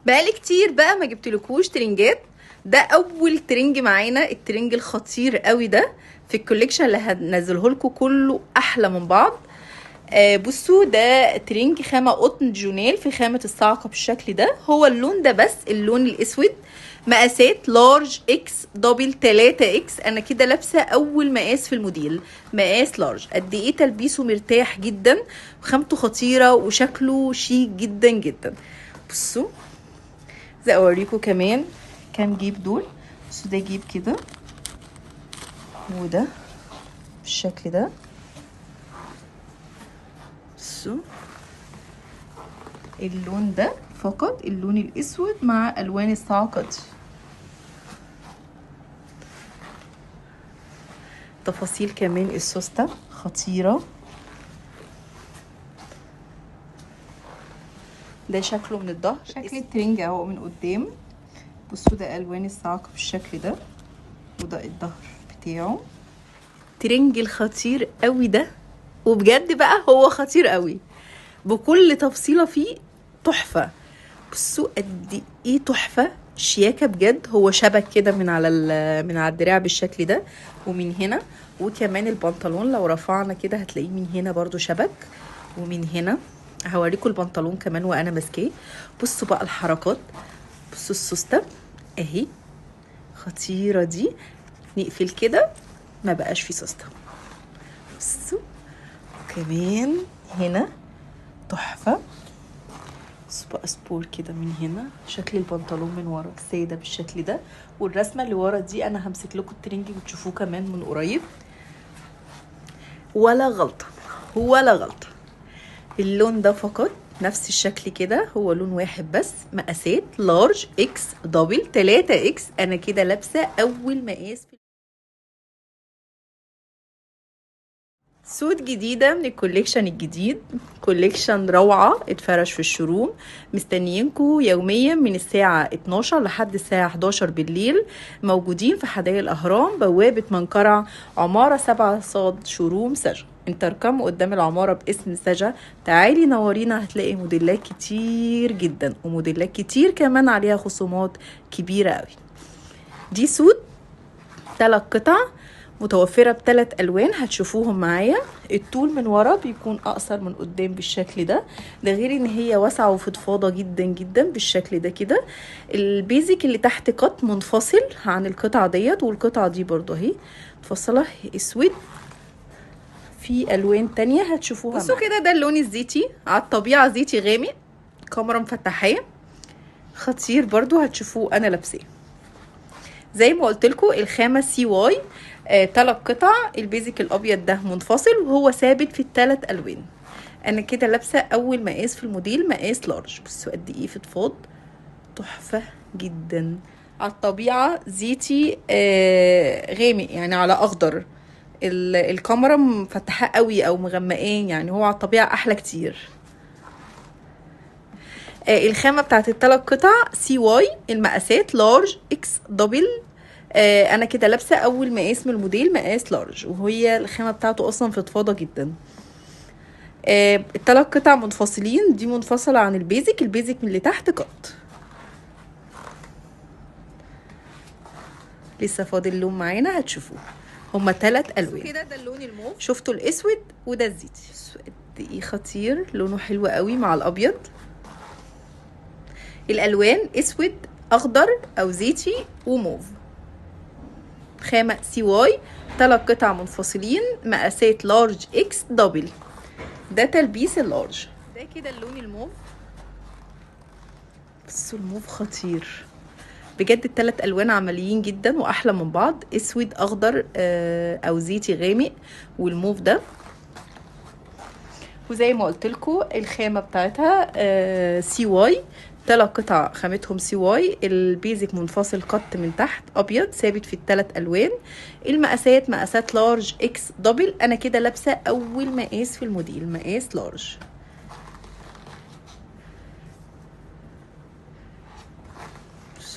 بقالي كتير بقى ما جبتلكوش ترنجات. ده اول ترنج معانا، الترنج الخطير قوي ده في الكوليكشن اللي هنزله لكم، كله احلى من بعض. بصوا، ده ترنج خامه قطن جونيل في خامه الصاعقه بالشكل ده. هو اللون ده بس اللون الاسود، مقاسات لارج اكس دبل 3 اكس. انا كده لابسه اول مقاس في الموديل، مقاس لارج. قد ايه تلبيسه مرتاح جدا، وخامته خطيره وشكله شيك جدا جدا. بصوا، زي اوريكم كمان كام جيب دول. بصوا، ده جيب كده، وده بالشكل ده. بصوا اللون ده فقط، اللون الاسود مع الوان الصاعقه دي. تفاصيل كمان السوسته خطيره. ده شكله من الظهر، شكل الترنج اهو من قدام. بصوا، ده الوان الصاعقه بالشكل ده، وده الظهر بتاعه. ترنج الخطير قوي ده، وبجد بقى هو خطير قوي بكل تفصيله فيه، تحفه. بصوا قد ايه تحفه، شياكه بجد. هو شبك كده من على الدراع بالشكل ده، ومن هنا. وكمان البنطلون لو رفعنا كده هتلاقيه من هنا برضو شبك، ومن هنا. هوريكم البنطلون كمان وانا ماسكاه. بصوا بقى الحركات، بصوا السوسته اهي خطيره دي. نقفل كده ما بقاش في سوسته. بصوا كمان هنا تحفه. بصوا بقى سبور كده من هنا، شكل البنطلون من ورا ساده بالشكل ده. والرسمه اللي ورا دي انا همسك لكم الترنج وتشوفوه كمان من قريب. ولا غلطه ولا غلطه. اللون ده فقط نفس الشكل كده، هو لون واحد بس، مقاسات لارج اكس دبل 3 اكس. انا كده لابسه اول مقاس في سوت جديدة من الكوليكشن الجديد. كوليكشن روعة اتفرش في الشروم. مستنيينكو يوميا من الساعة 12 لحد الساعة 11 بالليل. موجودين في حدائق الأهرام، بوابة منقرع، عمارة 7 صاد، شروم سجا. انتركم قدام العمارة باسم سجا. تعالي نورينا، هتلاقي موديلات كتير جدا، وموديلات كتير كمان عليها خصومات كبيرة قوي. دي سوت 3 قطع متوفرة ب3 ألوان هتشوفوهم معايا. الطول من ورا بيكون أقصر من قدام بالشكل ده. ده غير ان هي واسعة وفضفاضة جدا جدا بالشكل ده كده. البيزك اللي تحت قط منفصل عن القطعة ديت، والقطعة دي برضو اهي مفصلة اسود. في ألوان تانية هتشوفوها. بصوا كده، ده اللون الزيتي على الطبيعة، زيتي غامق، كاميرا مفتحاه خطير برضو هتشوفوه انا لابساه. زي ما قلت لكم الخامه سي واي. 3 قطع. البيزك الابيض ده منفصل، وهو ثابت في ال3 الوان. انا كده لابسه اول مقاس في الموديل، مقاس لارج. بصوا قد ايه فضفاض، تحفه جدا. على الطبيعه زيتي غامق، يعني على اخضر. الكاميرا مفتحاه قوي او مغمقاه، يعني هو على الطبيعه احلى كتير. الخامه بتاعت ال3 قطع سي واي، المقاسات لارج اكس دبل. انا كده لابسه اول مقاس من الموديل، مقاس لارج، وهي الخامه بتاعته اصلا فضفاضه جدا. ال3 قطع منفصلين، دي منفصله عن البيزك. البيزك من اللي تحت قط. لسه فاضل لون معانا هتشوفوه. هما 3 الوان كده. ده اللون الموف، شفتوا الاسود، وده الزيتي. قد ايه خطير، لونه حلو قوي مع الابيض. الالوان اسود، اخضر او زيتي وموف. خامه سي واي، 3 قطع منفصلين، مقاسات لارج اكس دبل. ده تلبيس اللارج. ده كده اللون الموف. بصوا الموف خطير بجد. ال3 الوان عمليين جدا واحلى من بعض، اسود اخضر او زيتي غامق، والموف ده. وزي ما قلت لكم الخامه بتاعتها سي واي. 3 قطع خامتهم سي واي. البيزك منفصل قط من تحت، ابيض ثابت في ال3 الوان. المقاسات مقاسات لارج اكس دبل. انا كده لابسه اول مقاس في الموديل، مقاس لارج.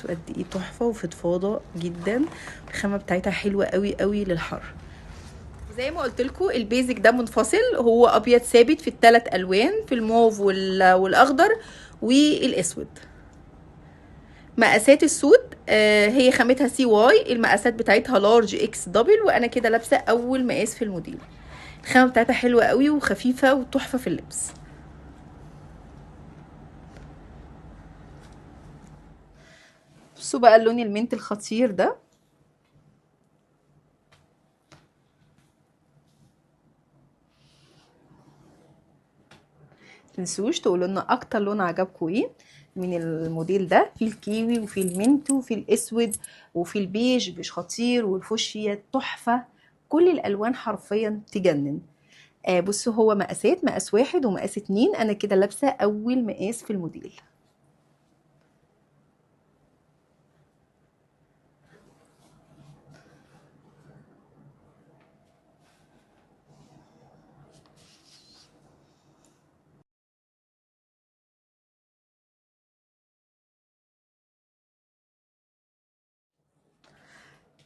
قد ايه تحفه وفضفاضه جدا. الخامه بتاعتها حلوه قوي قوي للحر. زي ما قلت لكم البيزك ده منفصل، هو ابيض ثابت في ال3 الوان، في الموف والاخضر والاسود. مقاسات السود هي خامتها سي واي، المقاسات بتاعتها لارج اكس دبل، وانا كده لابسه اول مقاس في الموديل. الخامه بتاعتها حلوه قوي وخفيفه وتحفه في اللبس. بصوا بقى اللون المنت الخطير ده. متنسوش تقولوا لنا اكتر لون عجبكم ايه من الموديل ده. في الكيوي وفي المنت وفي الاسود وفي البيج، بيج خطير، والفوشيا تحفه. كل الالوان حرفيا تجنن. بصوا هو مقاسات، مقاس 1 ومقاس 2، انا كده لابسه اول مقاس في الموديل.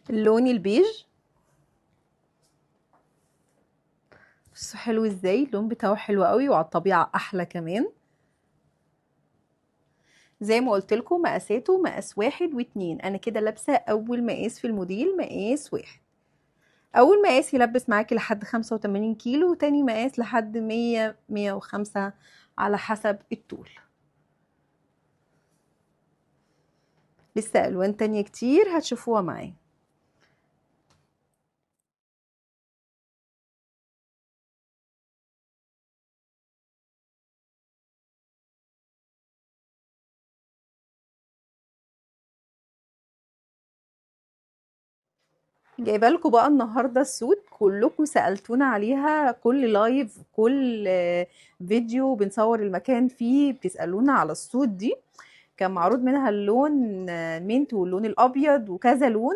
اللون البيج، بصوا حلو ازاي، اللون بتاعه حلو قوي وعلى الطبيعه احلى كمان. زي ما قلت لكم مقاساته مقاس 1 و2، انا كده لابسه اول مقاس في الموديل، مقاس 1. اول مقاس يلبس معاكي لحد 85 كيلو، وتاني مقاس لحد 100 105 على حسب الطول. لسه الوان تانية كتير هتشوفوها معايا. جايبه لكم بقى النهارده السود، كلكم سالتونا عليها، كل لايف كل فيديو بنصور المكان فيه بتسالونا على السود دي. كان معروض منها اللون المينت واللون الابيض وكذا لون،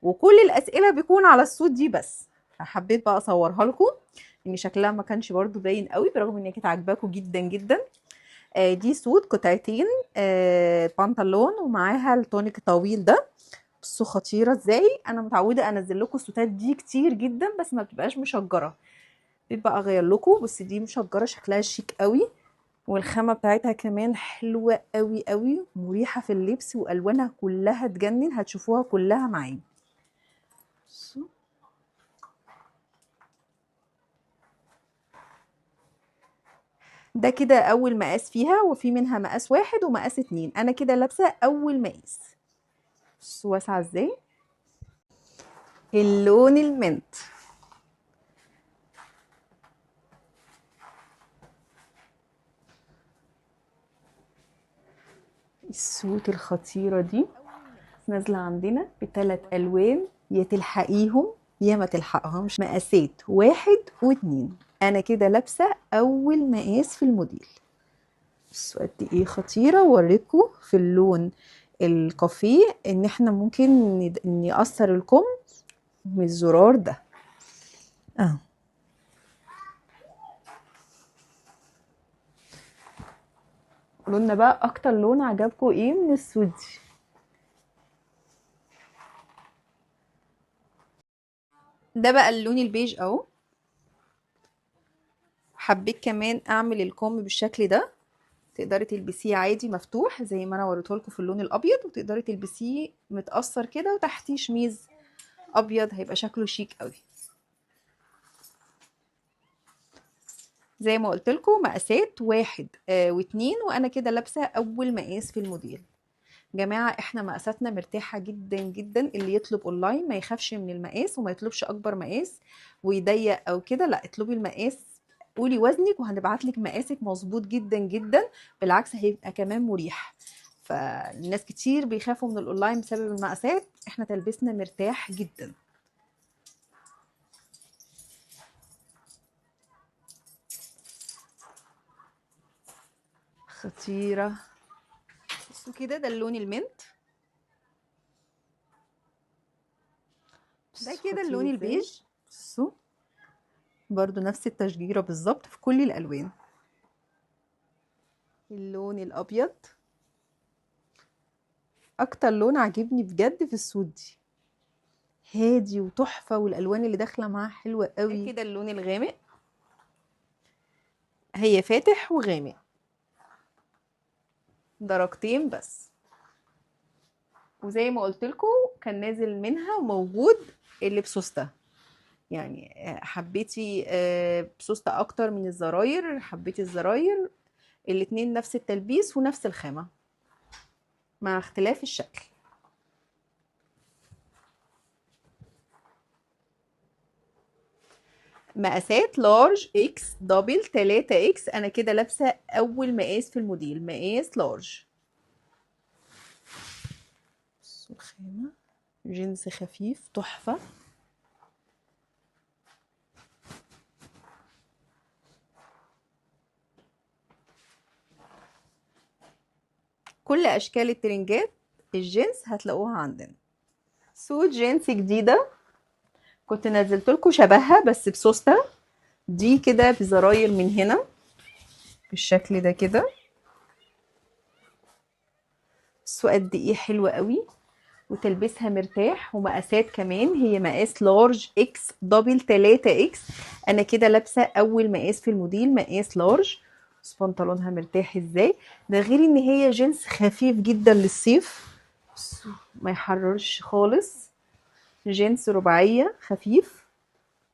وكل الاسئله بيكون على السود دي بس. فحبيت بقى اصورها لكم، ان شكلها ما كانش برضو باين قوي برغم ان هي كانت عاجباكم جدا جدا. دي سود قطعتين، بنطلون ومعاها التونيك الطويل ده. بصوا خطيره ازاي، انا متعوده انزل لكم السوتات دي كتير جدا بس ما بتبقاش مشجره. بيبقى اغير لكم، بس دي مشجره شكلها شيك قوي، والخامه بتاعتها كمان حلوه قوي قوي، مريحه في اللبس، والوانها كلها تجنن، هتشوفوها كلها معايا. بصوا ده كده اول مقاس فيها، وفي منها مقاس 1 ومقاس 2، انا كده لابسه اول مقاس. بصوا واسعه ازاي. اللون المنت، السوت الخطيره دي نازله عندنا بثلاث الوان، يا تلحقيهم يا ما تلحقهمش. مقاسات 1 و2، انا كده لابسه اول مقاس في الموديل. بصوا قد ايه خطيره، ووريكم في اللون الكافيه ان احنا ممكن نقصر الكم من الزرار ده اه. قولولنا بقى اكتر لون عجبكم ايه من السود دي. ده بقى اللون البيج اهو. حبيت كمان اعمل الكم بالشكل ده، تقدري تلبسيه عادي مفتوح زي ما انا وريته لكم في اللون الابيض، وتقدري تلبسيه متقصر كده وتحتيه شميز ابيض، هيبقى شكله شيك قوي. زي ما قلت لكم مقاسات 1 و2، وانا كده لابسه اول مقاس في الموديل. جماعه احنا مقاساتنا مرتاحه جدا جدا، اللي يطلب اونلاين ما يخافش من المقاس، وما يطلبش اكبر مقاس ويضيق او كده، لا اطلبي المقاس، قولي وزنك وهنبعت لك مقاسك مظبوط جدا جدا. بالعكس هيبقى كمان مريح. فالناس كتير بيخافوا من الاونلاين بسبب المقاسات، احنا تلبسنا مرتاح جدا. خطيره. بصوا كده ده اللون المنت، ده كده اللون البيج. بصوا برضو نفس التشجيره بالظبط في كل الالوان. اللون الابيض اكتر لون عاجبني بجد في السود دي، هادي وتحفه، والالوان اللي داخله معاه حلوه قوي. كده اللون الغامق، هي فاتح وغامق، درجتين بس. وزي ما قلت لكم كان نازل منها وموجود اللي بسوسته. يعني حبيتي بسوسته اكتر من الزراير، حبيتي الزراير، الاتنين نفس التلبيس ونفس الخامه مع اختلاف الشكل. مقاسات لارج اكس دبل 3 اكس. انا كده لابسه اول مقاس في الموديل، مقاس لارج. بصوا الخامه، جينز خفيف تحفه. كل اشكال الترنجات الجينز هتلاقوها عندنا. سوت جينز جديده كنت نزلت لكم شبهها بس بسوسته. دي كده بزراير من هنا بالشكل ده كده. بصوا قد ايه حلوه قوي وتلبسها مرتاح. ومقاسات كمان، هي مقاس لارج اكس دبل 3 اكس. انا كده لابسه اول مقاس في الموديل، مقاس لارج. بس بنطلونها مرتاح ازاي. ده غير ان هي جينز خفيف جدا للصيف، ما يحررش خالص. جينز رباعيه خفيف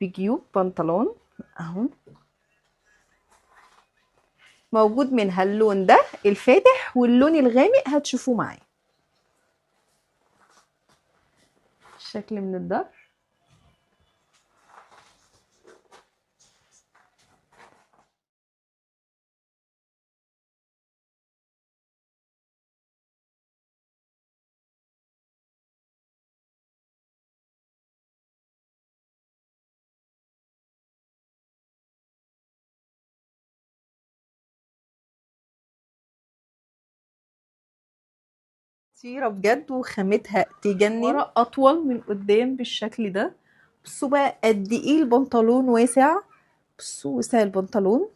بجيوب بنطلون اهو. موجود منها اللون ده الفاتح واللون الغامق هتشوفوه معايا. الشكل من الظهر. خطيرة بجد وخامتها تجنن. ورا اطول من قدام بالشكل ده. بصوا بقى قد ايه البنطلون واسع. بصوا وسع البنطلون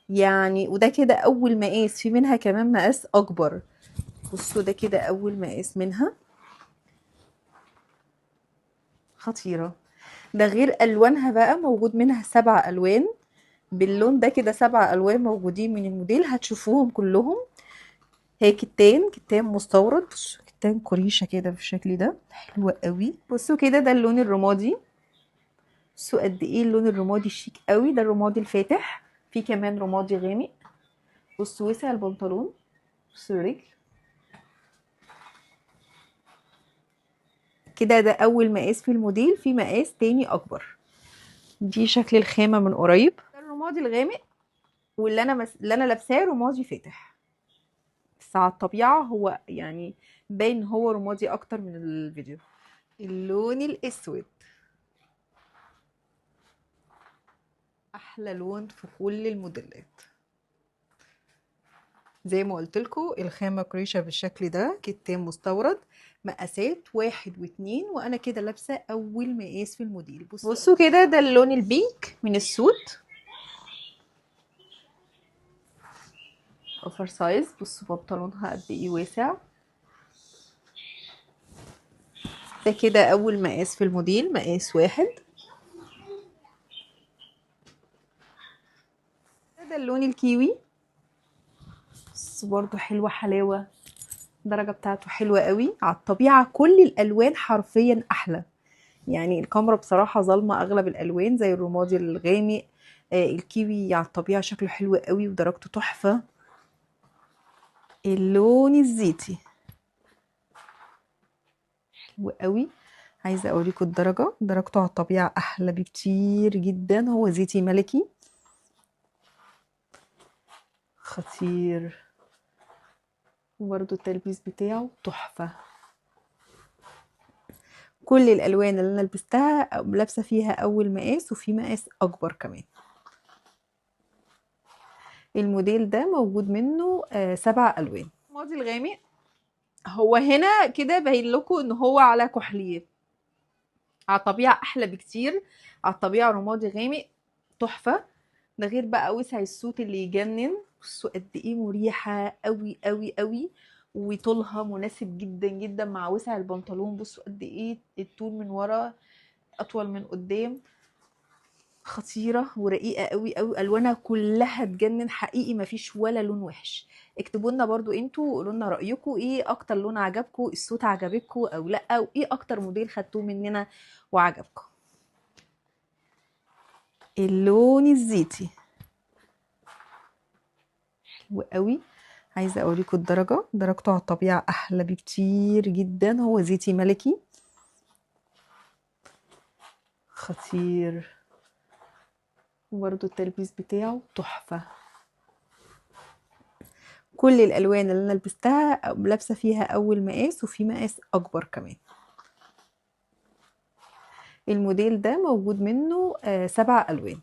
يعني. وده كده اول مقاس، في منها كمان مقاس اكبر. بصوا ده كده اول مقاس منها. خطيرة. ده غير الوانها بقى، موجود منها 7 الوان باللون ده كده. 7 الوان موجودين من الموديل هتشوفوهم كلهم. هي كتان مستورد. بصوا كتان قريشه كده بالشكل ده، حلوه قوي. بصوا كده ده اللون الرمادي. بصوا قد ايه اللون الرمادي شيك قوي. ده الرمادي الفاتح، في كمان رمادي غامق. بصوا وسع البنطلون. بصوا الرجل كده. ده اول مقاس في الموديل، في مقاس تاني اكبر. دي شكل الخامه من قريب. ده الرمادي الغامق. واللي اللي انا لابساه رمادي فاتح. بس على الطبيعه هو يعني باين هو رمادي اكتر من الفيديو. اللون الاسود احلى لون في كل الموديلات. زي ما قلت لكم الخامه قريشه بالشكل ده، كتان مستورد. مقاسات 1 و2. وانا كده لابسه اول مقاس في الموديل. بصوا كده ده اللون البينك من السوت اوفر سايز. بصوا بنطلونها قد ايه واسع. ده كده اول مقاس في الموديل، مقاس 1. ده اللون الكيوي. بس برضو حلوه حلاوه. الدرجه بتاعته حلوه قوي. على الطبيعه كل الالوان حرفيا احلى. يعني الكاميرا بصراحة ظالمة أغلب الألوان زي الرمادي الغامق. الكيوي على الطبيعة شكله حلو قوي ودرجته تحفة. اللون الزيتي حلو قوي. عايزة أوريكم درجته على الطبيعة أحلى بكتير جدا. هو زيتي ملكي خطير. وبرده التلبيس بتاعه تحفة. كل الألوان اللي أنا لبستها لابسة فيها أول مقاس وفي مقاس أكبر كمان. الموديل ده موجود منه 7 ألوان. الرمادي الغامق هو هنا كده باين لكم ان هو على كحليه. على الطبيعه احلى بكتير. على الطبيعه رمادي غامق تحفه. ده غير بقى وسع السوت اللي يجنن. بصوا قد ايه مريحه قوي قوي قوي. وطولها مناسب جدا جدا مع وسع البنطلون. بصوا قد ايه الطول من ورا اطول من قدام. خطيره ورقيقه قوي قوي، الوانها كلها تجنن حقيقي، مفيش ولا لون وحش. اكتبوا لنا برضو انتوا، قولوا لنا رايكم ايه اكتر لون عجبكم، الصوت عجبكم او لا، وايه اكتر موديل خدتوه مننا وعجبكم. اللون الزيتي حلو قوي. عايزه اوريكم درجته على الطبيعه احلى بكتير جدا، هو زيتي ملكي خطير، وبرده التلبيس بتاعه تحفه. كل الالوان اللي انا لبستها لابسه فيها اول مقاس، وفي مقاس اكبر كمان. الموديل ده موجود منه 7 الوان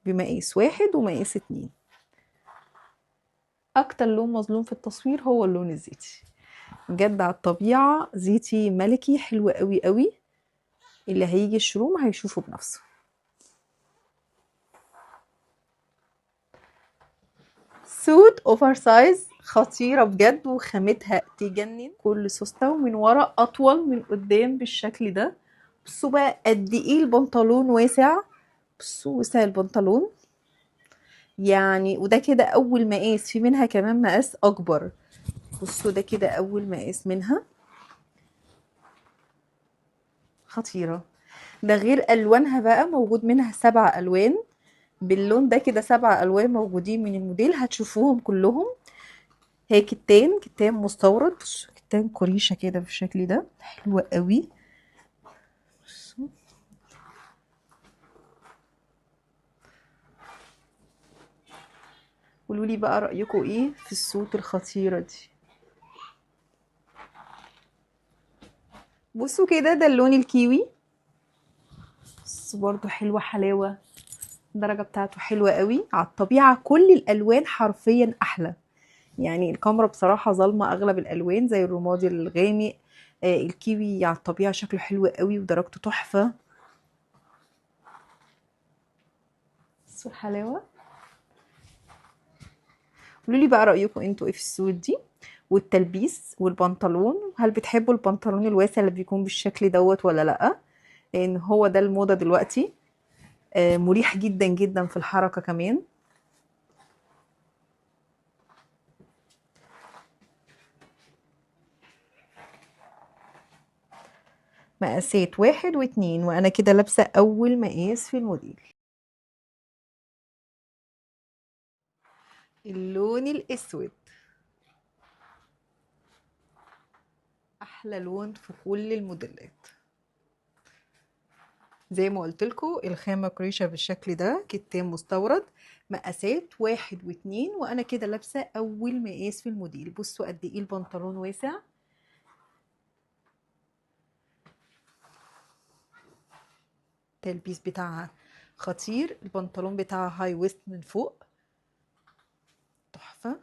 بمقاس 1 ومقاس 2. اكتر لون مظلوم في التصوير هو اللون الزيتي، بجد على الطبيعه زيتي ملكي حلو قوي قوي، اللي هيجي الشروم هيشوفه بنفسه. سوت اوفر سايز خطيره بجد، وخامتها تجنن، كل سوسته ومن ورا اطول من قدام بالشكل ده. بصوا بقى قد ايه البنطلون واسع، بصوا وسع البنطلون يعني، وده كده اول مقاس، في منها كمان مقاس اكبر. بصوا ده كده اول مقاس منها، خطيره. ده غير الوانها بقى، موجود منها 7 الوان باللون ده كده، 7 الوان موجودين من الموديل، هتشوفوهم كلهم. هي كتان مستورد، كتان قريشه كده بالشكل ده، حلوه قوي. قولوا لي بقى رايكم ايه في الصوت الخطيره دي. بصوا كده ده اللون الكيوي، بس برضو حلوه حلاوه، الدرجه بتاعته حلوه قوي على الطبيعه، كل الالوان حرفيا احلى. يعني الكاميرا بصراحه ظالمه اغلب الالوان، زي الرمادي الغامق، الكيوي على الطبيعه شكله حلو قوي ودرجته تحفه. بصوا الحلاوه. قولوا لي بقى رايكم انتوا ايه في السوت دي والتلبيس والبنطلون، هل بتحبوا البنطلون الواسع اللي بيكون بالشكل دوت ولا لا؟ لان هو ده الموضه دلوقتي، مريح جدا جدا في الحركه كمان. مقاسات 1 و2، وانا كده لابسه اول مقاس في الموديل. اللون الاسود احلى لون في كل الموديلات، زي ما قلت لكم الخامه قريشه بالشكل ده، كتان مستورد، مقاسات 1 و2، وانا كده لابسه اول مقاس في الموديل. بصوا قد ايه البنطلون واسع، التلبيس بتاعها خطير، البنطلون بتاعها هاي ويست من فوق تحفه.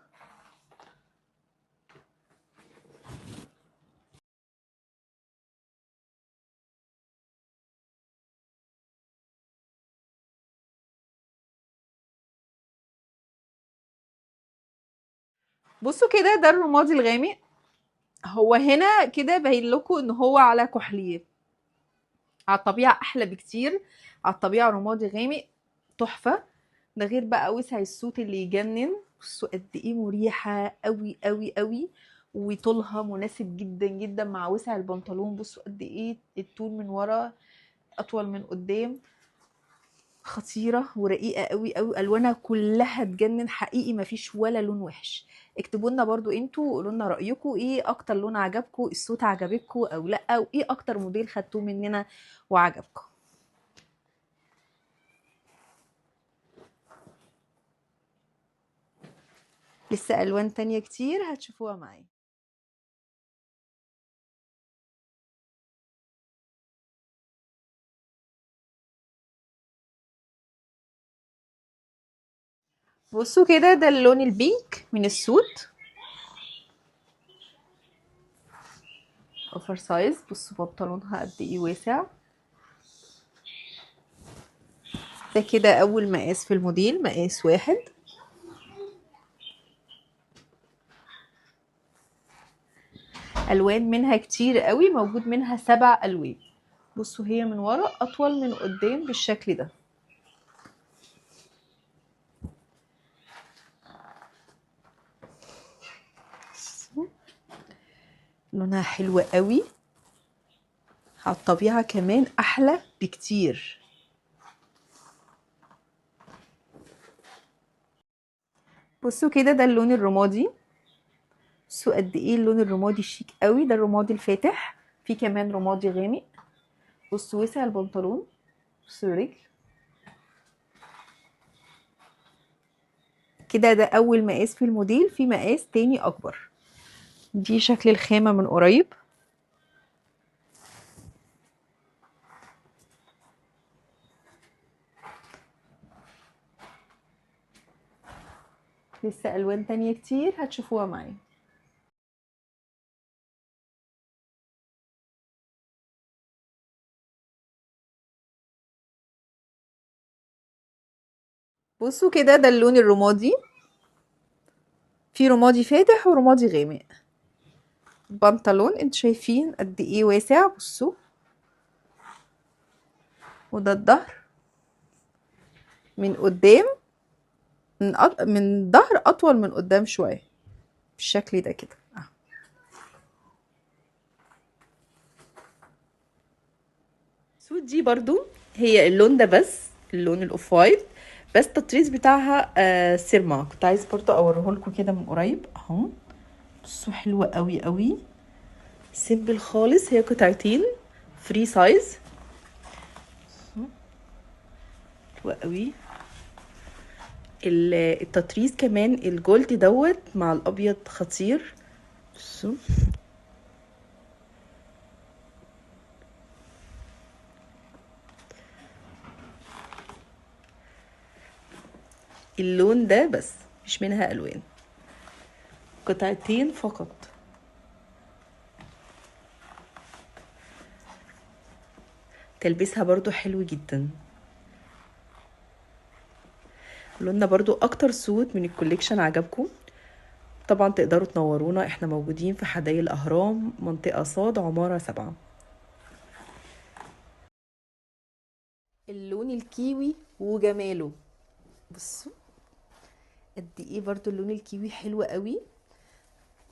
بصوا كده ده الرمادي الغامق، هو هنا كده باين لكم ان هو على كحليه، على الطبيعه احلى بكتير، على الطبيعه رمادي غامق تحفه. ده غير بقى وسع السوت اللي يجنن، بصوا قد ايه مريحه قوي قوي قوي، وطولها مناسب جدا جدا مع وسع البنطلون. بصوا قد ايه الطول من ورا اطول من قدام، خطيره ورقيقه قوي قوي، الوانها كلها تجنن حقيقي، مفيش ولا لون وحش. اكتبوا لنا برضو انتوا، قولوا لنا رايكم ايه اكتر لون عجبكم، الصوت عجبكم او لا، وايه اكتر موديل خدتوه مننا وعجبكم. لسه الوان تانية كتير هتشوفوها معايا. بصوا كده ده اللون البينك من السوت اوفر سايز، بصوا بنطلونها قد ايه واسع. ده كده اول مقاس في الموديل، مقاس 1. الوان منها كتير قوي، موجود منها 7 الوان. بصوا هي من ورا اطول من قدام بالشكل ده، لونها حلو قوي، على الطبيعة كمان احلى بكتير. بصوا كده، ده اللون الرمادي. بصوا قد ايه اللون الرمادي شيك قوي، ده الرمادي الفاتح، في كمان رمادي غامق. بصوا وسع البنطلون، بصوا الرجل كده. ده اول مقاس في الموديل، في مقاس تاني اكبر. دي شكل الخامة من قريب. لسه الوان تانية كتير هتشوفوها معايا. بصوا كده، ده اللون الرمادي، في رمادي فاتح ورمادي غامق. البنطلون انتوا شايفين قد ايه واسع، بصوا. وده الظهر من قدام، من الظهر اطول من قدام شويه، بالشكل ده كده. السود دي برضو هي اللون ده، بس اللون الاوف وايت، بس التطريز بتاعها سيرما. كنت عايز برضو اوريه لكم كده من قريب اهو. بصوا حلوه قوي قوي، سيمبل خالص. هي قطعتين فري سايز، حلوه قوي. التطريز كمان الجولد دوت مع الابيض خطير. بصوا اللون ده بس، مش منها الوان، قطعتين فقط. تلبسها برضو حلو جدا. لوننا برضو اكتر سود من الكوليكشن عجبكم طبعا تقدروا تنورونا. احنا موجودين في حدائق الاهرام، منطقة صاد، عمارة 7. اللون الكيوي وجماله، بصوا قد ايه برضو اللون الكيوي حلو قوي.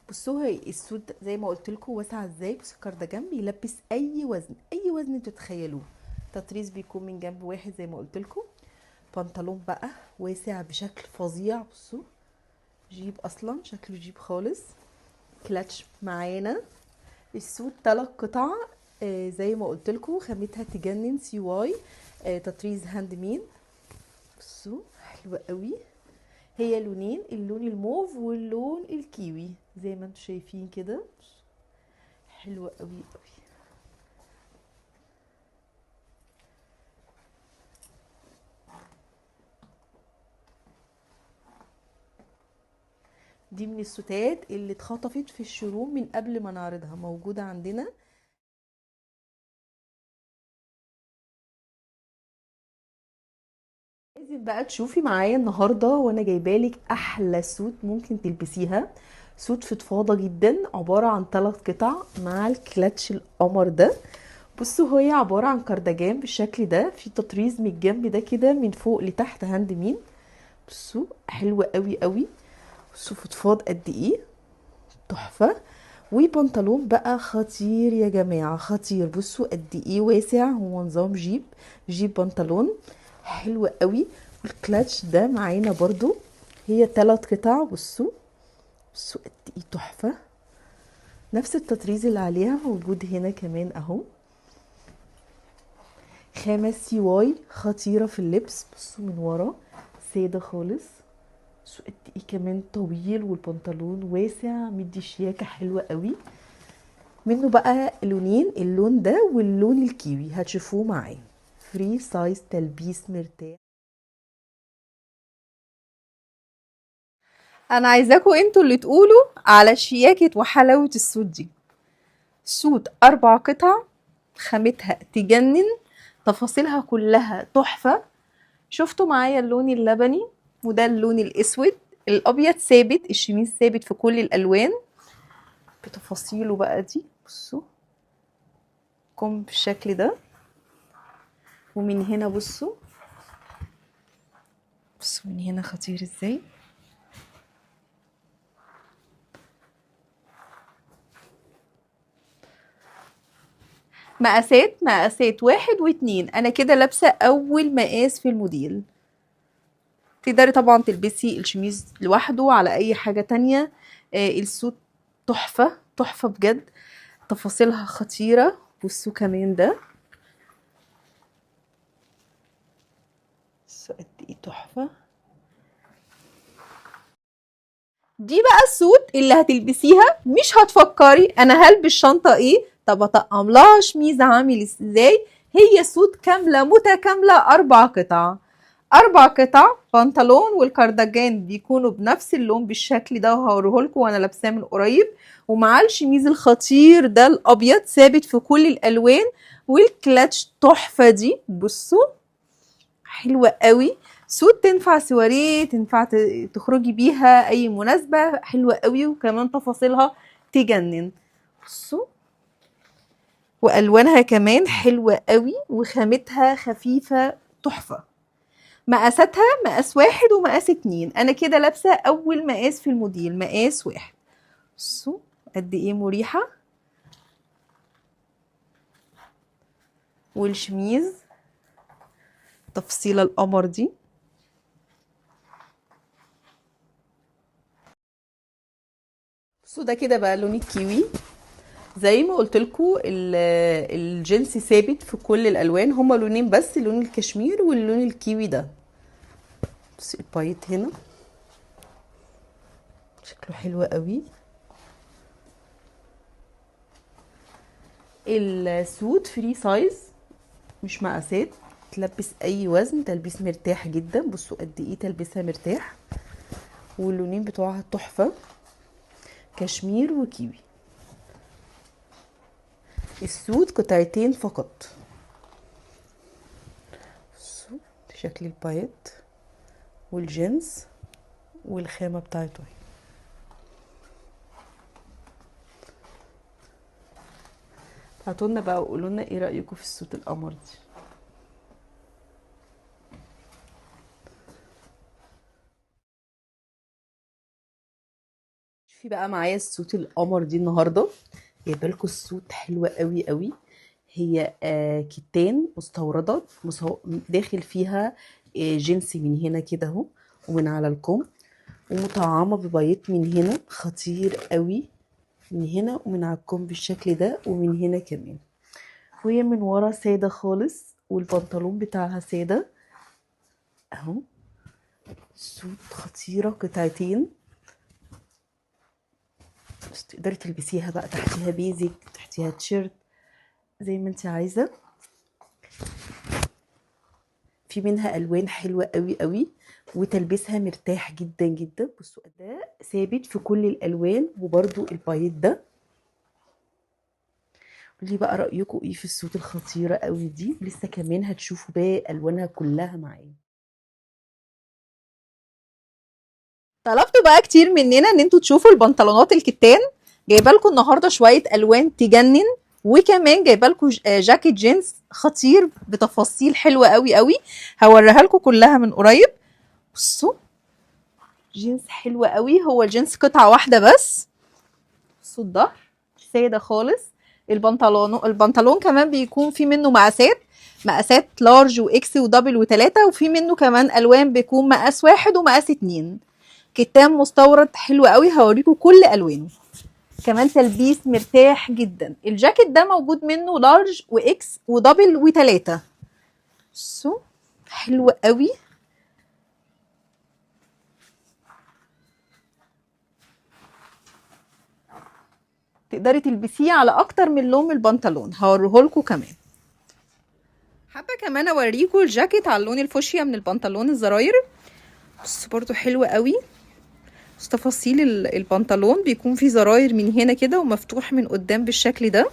بصوا هي السود زي ما قلت لكم واسعه ازاي. بصوا الكردجان بيلبس اي وزن، اي وزن انتوا تتخيلوه. تطريز بيكون من جنب واحد زي ما قلت لكم. بنطلون بقى واسع بشكل فظيع. بصوا جيب، اصلا شكله جيب خالص. كلاتش معانا. السود 3 قطع، زي ما قلت لكم خامتها تجنن، سي واي. تطريز هاند ميد. بصوا حلوه قوي. هي لونين، اللون الموف واللون الكيوي زي ما انتم شايفين كده. حلوه قوي قوي. دي من الستات اللي اتخطفت في الشروم من قبل ما نعرضها، موجودة عندنا. لازم بقى تشوفي معايا النهاردة وانا جايبالك احلى سوت ممكن تلبسيها. سوت فضفاضة جدا، عبارة عن 3 قطع مع الكلاتش القمر ده. بصوا هي عبارة عن كردجان بالشكل ده، في تطريز من الجنب ده كده من فوق لتحت هاند مين. بصوا حلوة قوي قوي. بصوا فضفاض قد ايه، تحفة. وبنطلون بقى خطير يا جماعة، خطير. بصوا قد ايه واسع، هو نظام جيب، جيب بنطلون حلو قوي. والكلاتش ده معانا برضو، هي 3 قطع. بصوا بصوا قد ايه تحفة. نفس التطريز اللي عليها موجود هنا كمان اهو. خامة سي واي خطيرة في اللبس. بصوا من ورا سادة خالص. بصوا قد ايه كمان طويل، والبنطلون واسع مدي شياكة حلوة قوي. منه بقى لونين، اللون ده واللون الكيوي هتشوفوه معايا. فري سايز، تلبيس مرتاح. انا عايزاكم انتوا اللي تقولوا على شياكة وحلاوة السوت دي. سوت 4 قطع، خامتها تجنن، تفاصيلها كلها تحفة. شفتوا معايا اللون اللبني، وده اللون الاسود. الابيض ثابت، الشميز ثابت في كل الالوان بتفاصيله بقى دي. بصوا كم بالشكل ده، ومن هنا بصوا، بصوا من هنا خطير ازاي. مقاسات 1 و2. انا كده لابسه اول مقاس في الموديل. تقدري طبعا تلبسي الشميز لوحده على اي حاجه تانية. السوت تحفه تحفه بجد، تفاصيلها خطيره. بصوا كمان ده، بصوا قد ايه تحفه. دي بقى السوت اللي هتلبسيها مش هتفكري انا هلبس شنطه ايه، طب اطقم لها شميز عامل ازاي. هي سوت كامله متكامله، 4 قطع. 4 قطع بنطلون والكارديجان بيكونوا بنفس اللون بالشكل ده، وهوريهولكوا وانا لابساه من قريب. ومعاه الشميز الخطير ده الابيض ثابت في كل الالوان، والكلاتش تحفه دي. بصوا حلوه قوي. سوت تنفع سواريه، تنفع تخرجي بيها اي مناسبه، حلوه قوي. وكمان تفاصيلها تجنن. بصوا، والوانها كمان حلوه قوي، وخامتها خفيفه تحفه. مقاساتها مقاس 1 ومقاس 2. انا كده لابسه اول مقاس في الموديل، مقاس 1. بصوا قد ايه مريحه. والشميز تفصيله القمر دي. بصوا ده كده بقى لون الكيوي. زي ما قلت لكم الجنس ثابت في كل الالوان، هما لونين بس، لون الكشمير واللون الكيوي ده. بصوا البايت هنا شكله حلو قوي. السوت فري سايز، مش مقاسات، تلبس اي وزن، تلبيس مرتاح جدا. بصوا قد ايه تلبسها مرتاح. واللونين بتوعها تحفه، كشمير وكيوي. السوت قطعتين فقط. بصوا شكل البايت والجينز والخامه بتاعته. هاتولنا بقى وقولوا لنا ايه رايكم في السوت القمر دي. في بقى معايا السوت القمر دي النهارده، جايبه لكم السوت حلوه قوي قوي. هي كتان مستورده، داخل فيها جنسي من هنا كده اهو، ومن على الكم، ومطعمه ببيض من هنا خطير قوي، من هنا ومن على الكم بالشكل ده، ومن هنا كمان. وهي من ورا ساده خالص، والبنطلون بتاعها ساده اهو. سوت خطيره، قطعتين. بس تقدري تلبسيها بقى تحتيها بيزك، تحتيها تيشيرت، زي ما انت عايزه. في منها الوان حلوه قوي قوي، وتلبسها مرتاح جدا جدا. بصوا ده ثابت في كل الالوان، وبرده البايت ده. قولي بقى رايكم ايه في السوت الخطيره قوي دي. لسه كمان هتشوفوا باقي الوانها كلها معايا. طلبتوا بقى كتير مننا ان انتوا تشوفوا البنطلونات الكتان. جايبه لكم النهارده شويه الوان تجنن، وكمان جايبه لكم جاكيت جينز خطير بتفاصيل حلوه قوي قوي. هوريها لكم كلها من قريب. بصوا جينز حلوه قوي، هو الجينز قطعه واحده بس. بصوا الظهر ساده خالص. البنطلون كمان بيكون في منه مقاسات لارج واكس ودبل وتلاتة، وفي منه كمان الوان بيكون مقاس 1 ومقاس 2. كتان مستورد حلو قوي، هوريكم كل الوانه. كمان تلبيس مرتاح جدا. الجاكيت ده موجود منه لارج واكس ودبل وتلاتة. بصوا حلو قوي. تقدري تلبسيه على اكتر من لون من البنطلون، هوريهولكوا كمان. حابه كمان اوريكم الجاكيت على اللون الفوشيا من البنطلون، الزراير. بصوا برضو حلو قوي. بس تفاصيل البنطلون بيكون فيه زراير من هنا كده، ومفتوح من قدام بالشكل ده.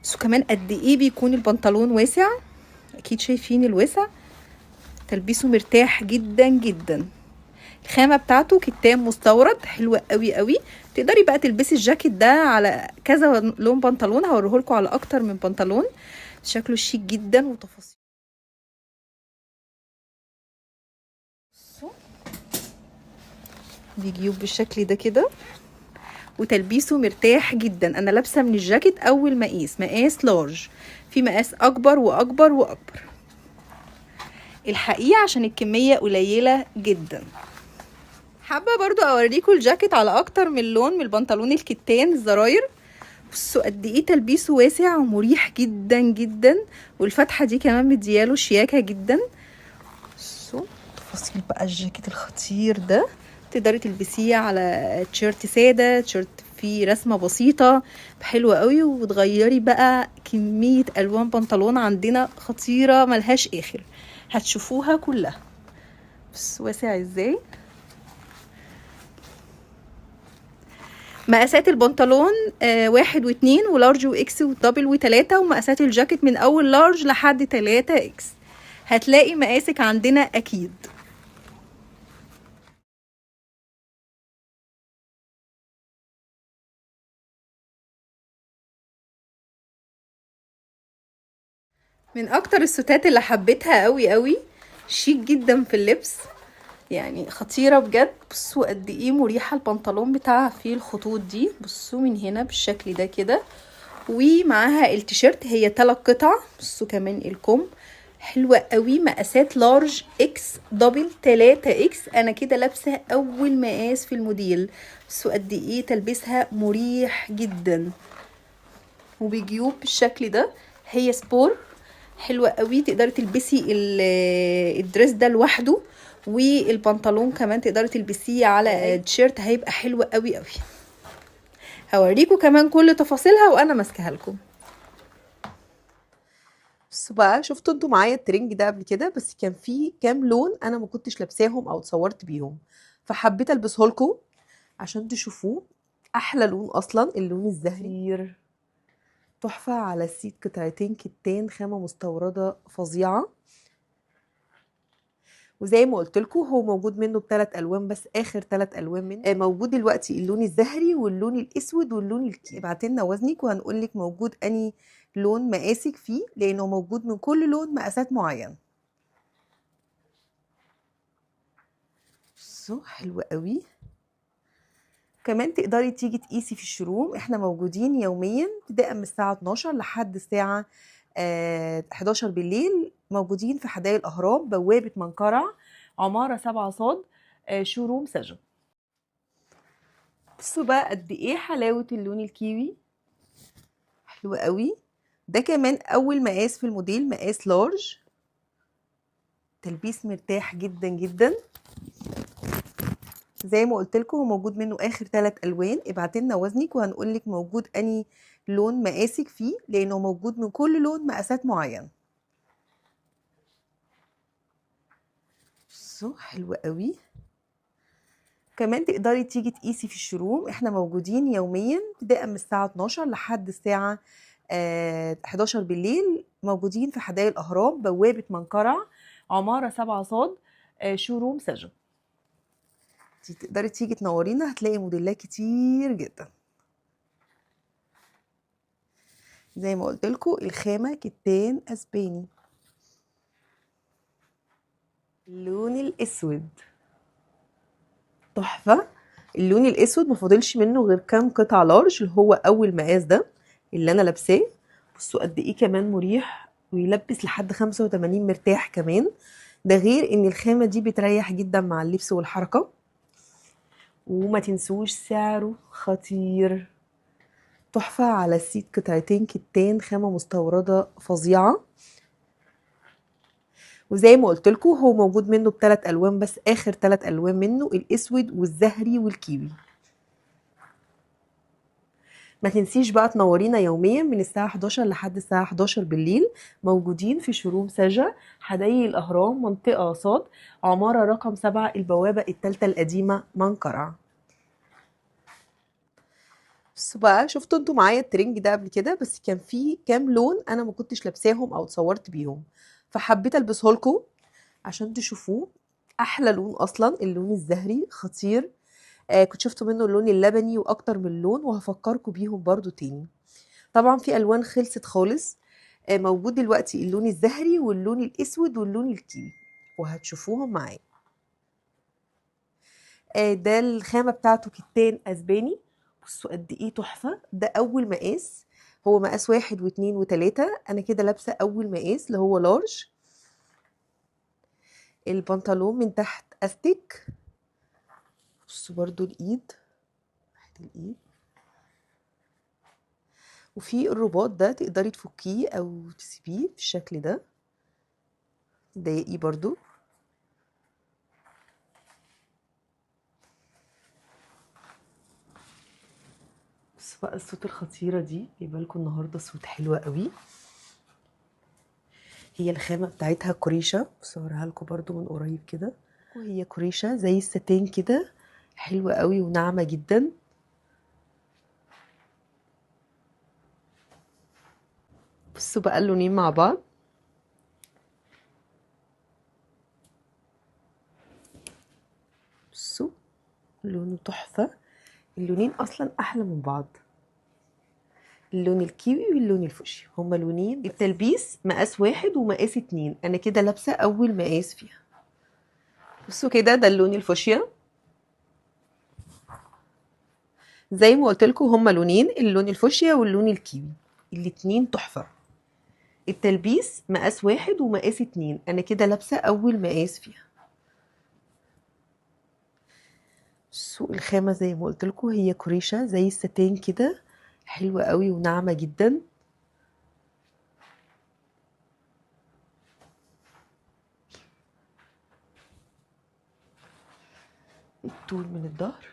بس كمان قد ايه بيكون البنطلون واسع، اكيد شايفين الوسع. تلبيسه مرتاح جدا جدا. الخامه بتاعته كتان مستورد حلوه قوي قوي. تقدري بقى تلبسي الجاكيت ده على كذا لون بنطلون، هوريهولكم على اكتر من بنطلون. شكله شيك جدا وتفاصيل. دي جيوب بالشكل ده كده، وتلبيسه مرتاح جدا. انا لابسه من الجاكيت اول مقاس لارج، في مقاس اكبر واكبر واكبر الحقيقه عشان الكميه قليله جدا. حابه برضو اوريكم الجاكيت على اكتر من لون من البنطلون الكتان الزراير. بصوا قد ايه تلبيسه واسع ومريح جدا جدا، والفتحه دي كمان مدياله شياكه جدا. بصوا تفاصيل بقى الجاكيت الخطير ده، تقدري تلبسيه على تيشيرت ساده، تيشيرت فيه رسمه بسيطه حلوه قوي، وتغيري بقى كميه الوان بنطلون عندنا خطيره ملهاش اخر، هتشوفوها كلها. بس واسع ازاي. مقاسات البنطلون 1 و2 ولارج واكس ودبل و3، ومقاسات الجاكيت من اول لارج لحد 3 اكس. هتلاقي مقاسك عندنا اكيد. من اكتر الستات اللي حبيتها قوي قوي، شيك جدا في اللبس، يعني خطيرة بجد. بصوا قد ايه مريحة، البنطلون بتاعها فيه الخطوط دي، بصوا من هنا بالشكل ده كده، ومعاها التيشيرت، هي 3 قطع. بصوا كمان الكم حلوة قوي، مقاسات لارج اكس دبل 3 اكس. انا كده لابسة اول مقاس في الموديل. بصوا قد ايه تلبسها مريح جدا، وبجيوب بالشكل ده، هي سبور حلوة قوي. تقدري تلبسي الدريس ده لوحده، والبنطلون كمان تقدري تلبسيه على تيشيرت، هيبقى حلو قوي قوي. هوريكم كمان كل تفاصيلها وانا ماسكاها لكم. بصوا بقى، شفتوا انتوا معايا الترنج ده قبل كده، بس كان فيه كام لون انا ما كنتش لابساهم او اتصورت بيهم، فحبيت البسه لكم عشان تشوفوه. احلى لون اصلا اللون الزهري، تحفه على السيت، قطعتين كتان خامه مستورده فظيعه. وزي ما قلت لكم هو موجود منه ب3 الوان، بس اخر 3 الوان منه موجود دلوقتي اللون الزهري واللون الاسود واللون الكي. ابعتي لنا وزنك وهنقول لك موجود اني لون مقاسك فيه، لانه موجود من كل لون مقاسات معينه. بصوا حلو قوي. كمان تقدري تيجي تقيسي في الشروم، احنا موجودين يوميا ابتداء من الساعه 12 لحد الساعه 11 بالليل. موجودين في حدائق الاهرام، بوابه منقرع، عماره 7 صاد، شوروم سجن. بصوا بقى قد ايه حلاوه اللون الكيوي، حلو قوي. ده كمان اول مقاس في الموديل، مقاس لارج، تلبيس مرتاح جدا جدا. زي ما قلت لكم هو موجود منه اخر 3 الوان. ابعتي لنا وزنك وهنقول لك موجود اني لون مقاسك فيه، لانه موجود من كل لون مقاسات معينه. بصوا حلو قوي. كمان تقدري تيجي تقيسي في الشروم، احنا موجودين يوميا ابتداء من الساعه 12 لحد الساعه 11 بالليل. موجودين في حدائق الاهرام، بوابه منقرع، عماره 7 صاد، شوروم سجن. تقدري تيجي تنورينا، هتلاقي موديلات كتير جدا. زي ما قلت لكم الخامه كتان اسباني. اللون الاسود تحفه. اللون الاسود مفاضلش منه غير كام قطعه لارج، اللي هو اول مقاس ده اللي انا لابساه. بصوا قد ايه كمان مريح، ويلبس لحد 85 مرتاح كمان. ده غير ان الخامه دي بتريح جدا مع اللبس والحركه. وما تنسوش سعره خطير، تحفه على السيت، قطعتين كتان خامه مستورده فظيعه. وزي ما قلت لكم هو موجود منه ب3 الوان، بس اخر 3 الوان منه الاسود والزهري والكيوي. ما تنسيش بقى تنورينا يوميا من الساعه 11 لحد الساعه 11 بالليل. موجودين في شوروم سجا، حدائق الاهرام، منطقه صاد، عماره رقم 7، البوابه الثالثه القديمه، منقرع. بصوا بقى، شفتوا انتوا معايا الترنج ده قبل كده، بس كان فيه كام لون انا ما كنتش لابساهم او اتصورت بيهم، فحبيت البسه لكم عشان تشوفوه. احلى لون اصلا اللون الزهري خطير. كنت شفتوا منه اللون اللبني واكتر من لون، وهفكركم بيهم برضو تاني. طبعا في الوان خلصت خالص. موجود دلوقتي اللون الزهري واللون الاسود واللون الكيوي، وهتشوفوهم معايا. ده الخامه بتاعته كتان اسباني. بصوا قد ايه تحفه. ده اول مقاس، هو مقاس 1 و2 و3. انا كده لابسه اول مقاس اللي هو لارج. البنطلون من تحت استيك. بصوا برضو الايد، الايد، وفي الرباط ده تقدري تفكيه او تسيبيه بالشكل ده، تضايقيه برضو. بس بقى الصوت الخطيره دي جايبه لكم النهارده صوت حلوه قوي. هي الخامه بتاعتها كوريشا، بصورها لكم برضو من قريب كده، وهي كوريشا زي الستان كده، حلوه قوي وناعمه جدا. بصوا بقى اللونين مع بعض. بصوا لونه تحفه. اللونين اصلا احلى من بعض، اللون الكيوي واللون الفوشيا، هما لونين. التلبيس مقاس 1 ومقاس 2. انا كده لابسه اول مقاس فيها. بصوا كده، ده اللون الفوشيا. زي ما قلت لكم هما لونين، اللون الفوشيا واللون الكيوي، الاتنين تحفه. التلبيس مقاس 1 ومقاس 2. انا كده لابسه اول مقاس فيها. بصوا الخامه زي ما قلت لكم هي كوريشا زي الستان كده، حلوه قوي وناعمه جدا. الطول من الظهر.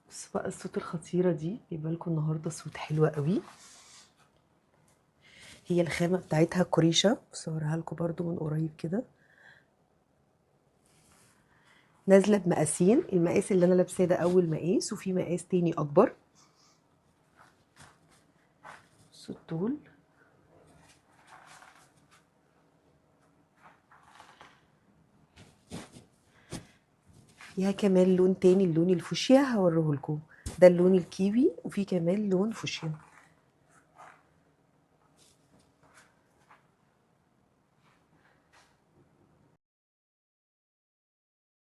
بس بقى الصوت الخطيره دي جايبه لكم النهارده صوت حلوه قوي. هي الخامه بتاعتها كوريشا، بصورها لكم برضو من قريب كده. نازله بمقاسين، المقاس اللي انا لابساه ده اول مقاس، وفي مقاس تاني اكبر. بصوا الطول. فيها كمان لون تاني، اللون الفوشيا هوريه لكم. ده اللون الكيوي، وفي كمان لون فوشيا.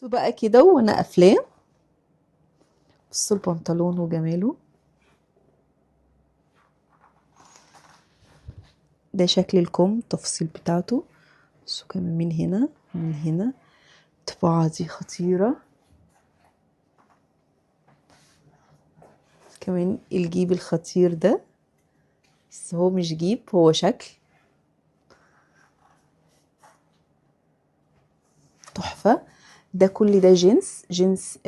بقى كده وانا قافلاه. بصوا البنطلون وجماله. ده شكل الكم، التفصيل بتاعته. بصوا كمان من هنا من هنا، الطباعة دي خطيرة. كمان الجيب الخطير ده، بس هو مش جيب، هو شكل تحفة. ده كل ده جنس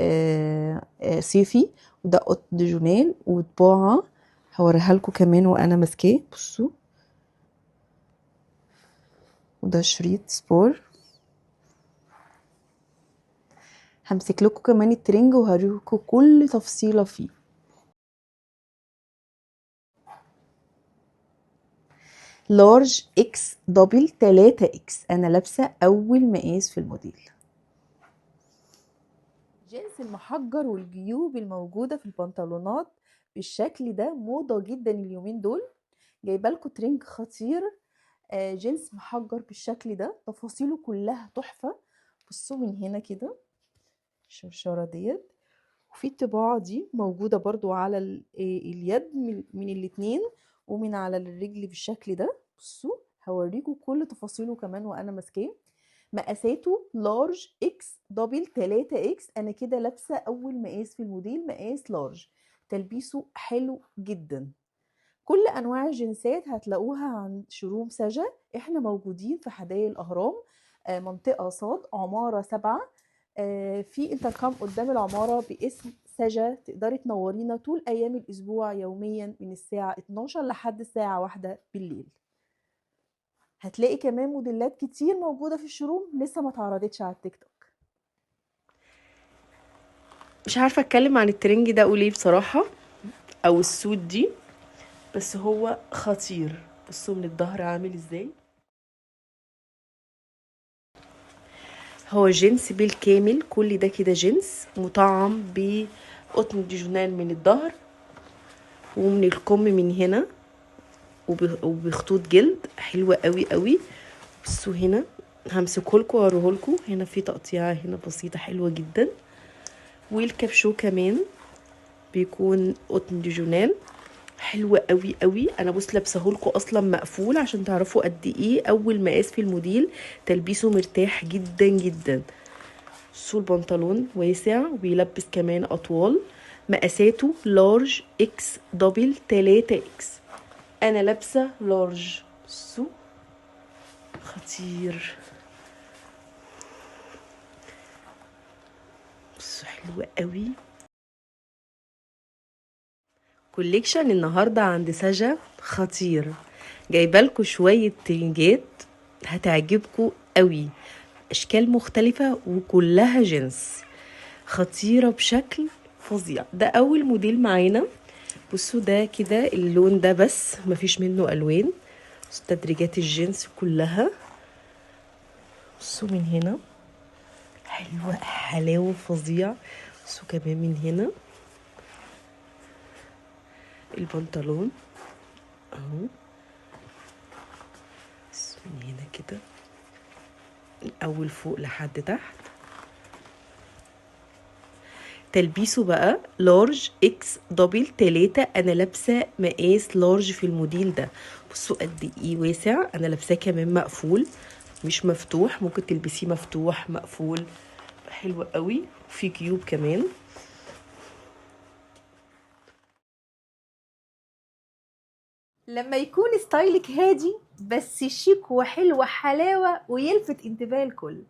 صيفي، وده قط ديجونال وطباعة. هوريها لكم كمان وانا ماسكاه. بصوا، وده شريط سبور. همسك لكم كمان الترنج وهوريكم كل تفصيلة فيه. لارج اكس دبل 3 اكس. انا لابسه اول مقاس في الموديل. جنس المحجر والجيوب الموجوده في البنطلونات بالشكل ده موضه جدا اليومين دول. جايبه لكم ترنج خطير، جنس محجر بالشكل ده، تفاصيله كلها تحفه. بصوا من هنا كده الشرشره ديت، وفي الطباعه دي موجوده برضو على اليد من الاتنين، ومن على الرجل بالشكل ده. بصوا هوريكم كل تفاصيله كمان وانا ماسكاه. مقاساته لارج اكس دبل 3 اكس. انا كده لابسه اول مقاس في الموديل، مقاس لارج. تلبيسه حلو جدا. كل انواع الجنسات هتلاقوها عند شروم سجا. احنا موجودين في حدائق الاهرام، منطقه صاد، عماره 7. في انتركام قدام العماره باسم سجا. تقدري تنورينا طول ايام الاسبوع يوميا من الساعه 12 لحد الساعه 1 بالليل. هتلاقي كمان موديلات كتير موجوده في الشروم لسه ما اتعرضتش على التيك توك. مش عارفه اتكلم عن الترنج ده اقول ايه بصراحه، او السوت دي، بس هو خطير. بصوا من الظهر عامل ازاي. هو جنس بالكامل، كل ده كده جنس مطعم بقطن ديجونال من الظهر ومن الكم من هنا، وبخطوط جلد حلوة قوي قوي. بصوا هنا همسكهولكوا واوريهولكوا. هنا في تقطيعه هنا بسيطه حلوه جدا. والكابشو كمان بيكون قطن ديجونال حلوة قوي قوي. انا بص لابسهولكوا اصلا مقفول عشان تعرفوا قد ايه اول مقاس في الموديل تلبيسه مرتاح جدا جدا. بصوا البنطلون واسع وبيلبس كمان اطوال. مقاساته لارج اكس دبل 3 اكس. انا لابسه لارج. بصوا خطير. بصوا حلوة قوي. كوليكشن النهارده عند سجا خطير. جايبالكوا شويه ترنجات هتعجبكوا قوي. اشكال مختلفه وكلها جنس. خطيره بشكل فظيع. ده اول موديل معانا. بصوا ده كده اللون ده بس مفيش منه الوان. بصوا تدريجات الجنس كلها. بصوا من هنا حلوه حلاوه فظيع. بصوا كمان من هنا البنطلون اهو. من هنا كده من اول فوق لحد تحت. تلبيسه بقى لارج اكس دبل 3. انا لابسه مقاس لارج في الموديل ده. بصوا قد ايه واسع. انا لابساه كمان مقفول مش مفتوح. ممكن تلبسيه مفتوح مقفول حلو قوي. في جيوب كمان. لما يكون ستايلك هادي بس شيك وحلو حلاوة ويلفت انتباه الكل،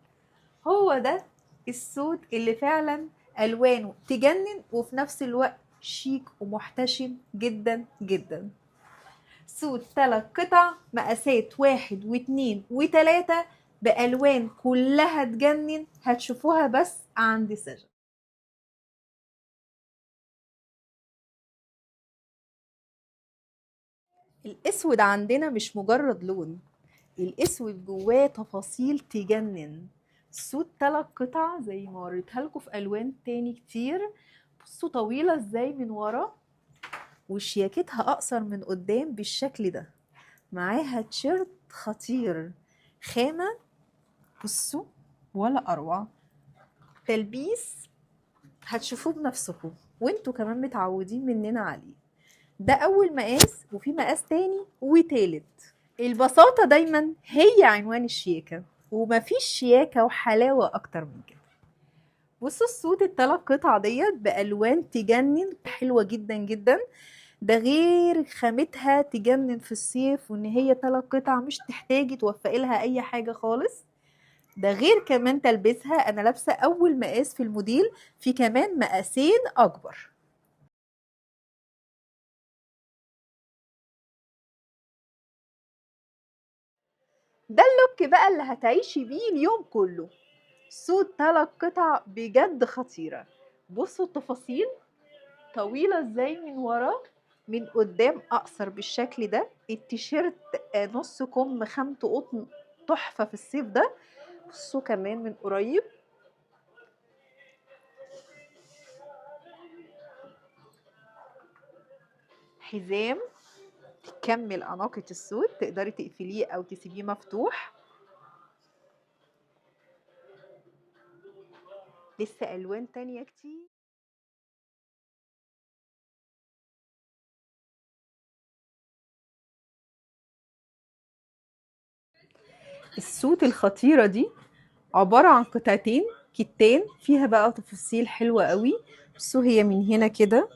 هو ده السود اللي فعلا ألوانه تجنن وفي نفس الوقت شيك ومحتشم جدا جدا. سود 3 قطع مقاسات 1 و2 و3 بألوان كلها تجنن. هتشوفوها بس عند سجا. الاسود عندنا مش مجرد لون، الاسود جواه تفاصيل تجنن. سود 3 قطع زي ما وريتها لكم في الوان تاني كتير. بصوا طويله ازاي من ورا وشياكتها اقصر من قدام بالشكل ده. معاها تيشيرت خطير خامه. بصوا ولا اروع. تلبيس هتشوفوه بنفسكم وانتوا كمان متعودين مننا عليه. ده اول مقاس وفي مقاس تاني وتالت. البساطة دايما هي عنوان الشياكة ومفيش شياكة وحلاوة اكتر من كده. بصوا السود ال3 قطع ديت بألوان تجنن حلوة جدا جدا. ده غير خامتها تجنن في الصيف وان هي 3 قطع مش تحتاجي توفقي لها اي حاجة خالص. ده غير كمان تلبسها. انا لابسة اول مقاس في الموديل. في كمان مقاسين اكبر. ده اللوك بقى اللي هتعيشي بيه اليوم كله. سود 3 قطع بجد خطيرة. بصوا التفاصيل طويلة ازاي من ورا من قدام اقصر بالشكل ده. التيشيرت نص كم خامته قطن تحفة في الصيف ده. بصوا كمان من قريب. حزام تكمل أناقة السود. تقدري تقفليه او تسيبيه مفتوح. لسه الوان تانية كتير. السود الخطيرة دي عبارة عن قطعتين كتان فيها بقى تفاصيل حلوة قوي. بصوا هي من هنا كده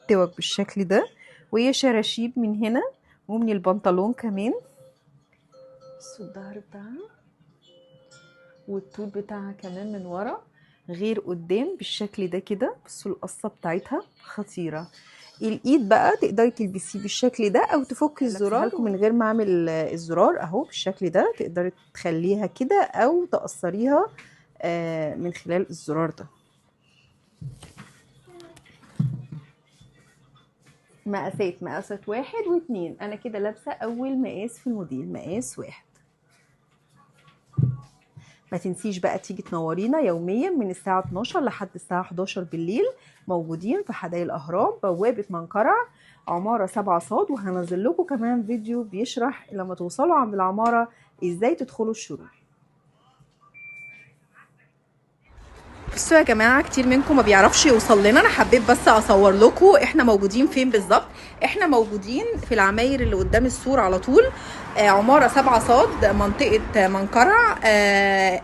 توك بالشكل ده وهي شراشيب من هنا ومن البنطلون كمان. بصوا الظهر بتاعها والطول بتاعها كمان من ورا غير قدام بالشكل ده كده. بصوا القصة بتاعتها خطيرة. الايد بقى تقدري تلبسيه بالشكل ده او تفكي الزرار لكم من غير ما اعمل الزرار اهو بالشكل ده. تقدري تخليها كده او تقصريها من خلال الزرار ده. مقاسات 1 و2. انا كده لابسه اول مقاس في الموديل مقاس 1. ما تنسيش بقى تيجي تنورينا يوميا من الساعه 12 لحد الساعه 11 بالليل. موجودين في حدائق الاهرام بوابه منقرع عماره 7 صاد. وهنزل لكم كمان فيديو بيشرح لما توصلوا عند العماره ازاي تدخلوا الشروق. بصوا يا جماعه، كتير منكم ما بيعرفش يوصل لنا، انا حبيت بس اصور لكم احنا موجودين فين بالظبط. احنا موجودين في العماير اللي قدام السور على طول، عماره 7 صاد، منطقه منقرع.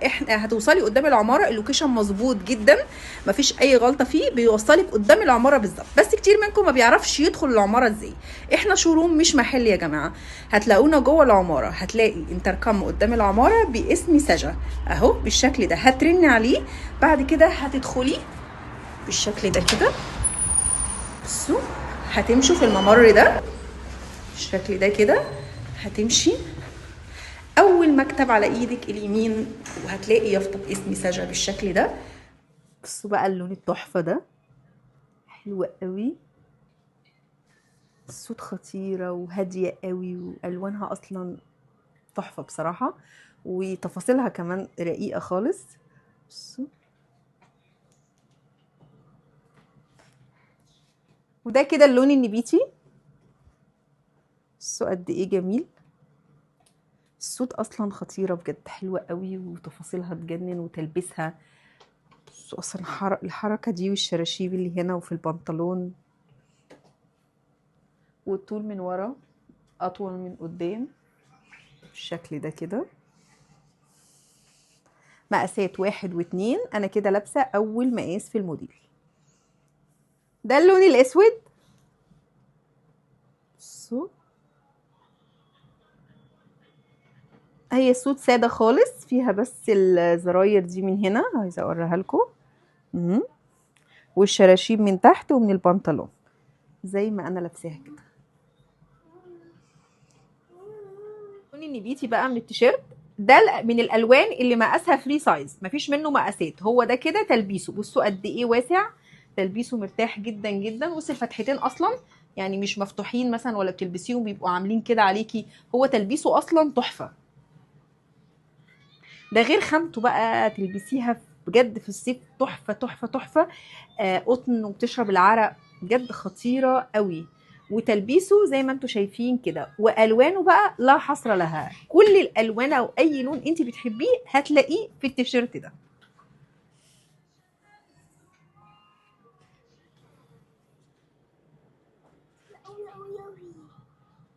احنا هتوصلي قدام العماره، اللوكيشن مظبوط جدا، مفيش اي غلطه فيه، بيوصلك قدام العماره بالظبط. بس كتير منكم ما بيعرفش يدخل العماره ازاي. احنا شوروم مش محل يا جماعه. هتلاقونا جوه العماره، هتلاقي انتركم قدام العماره باسم سجا اهو بالشكل ده، هترني عليه. بعد كده هتدخلي بالشكل ده كده، بصوا هتمشوا في الممر ده بالشكل ده كده، هتمشي اول مكتب على ايدك اليمين وهتلاقي يافطه باسم سجا بالشكل ده. بصوا بقى اللون التحفه ده، حلو قوي، الصوت خطيره وهاديه قوي، والوانها اصلا تحفه بصراحه، وتفاصيلها كمان رقيقه خالص. بصوا، وده كده اللون النبيتي. بصوا قد ايه جميل، الصوت اصلا خطيره بجد، حلوه قوي وتفاصيلها تجنن وتلبسها. بصوا اصلا الحركه دي والشراشيب اللي هنا وفي البنطلون، والطول من ورا اطول من قدام بالشكل ده كده. مقاسات 1 و2، انا كده لابسه اول مقاس في الموديل. ده اللون الاسود. بصوا، هي سود ساده خالص، فيها بس الزراير دي من هنا، عايزه اوريها لكم، والشراشيب من تحت ومن البنطلون زي ما انا لابساها كده. اللون النبيتي بقى من التيشيرت ده من الالوان اللي مقاسها فري سايز، مفيش منه مقاسات، هو ده كده تلبيسه. بصوا قد ايه واسع، تلبيسه مرتاح جدا جدا. بصي الفتحتين اصلا يعني مش مفتوحين مثلا ولا بتلبسيهم بيبقوا عاملين كده عليكي، هو تلبيسه اصلا تحفه. ده غير خامته بقى، تلبسيها بجد في الصيف تحفه تحفه تحفه. قطن وبتشرب العرق، بجد خطيره قوي. وتلبيسه زي ما انتم شايفين كده، والوانه بقى لا حصر لها، كل الالوان او اي لون انت بتحبيه هتلاقيه في التيشيرت ده.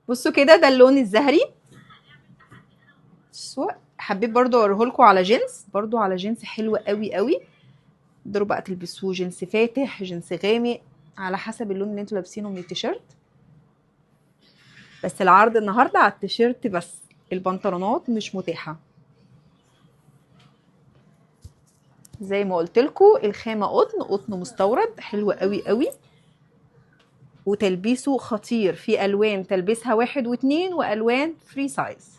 بصوا كده، ده اللون الزهري. حبيت برضو اوريهولكوا على جينز، برضو على جينز حلو قوي قوي. تقدروا بقى تلبسوه جينز فاتح، جينز غامق، على حسب اللون اللي انتوا لابسينه من التيشيرت. بس العرض النهارده على التيشيرت بس، البنطلونات مش متاحه. زي ما قلت لكم الخامه قطن مستورد، حلو قوي قوي، وتلبيسه خطير، في الوان تلبسها 1 و2 والوان فري سايز.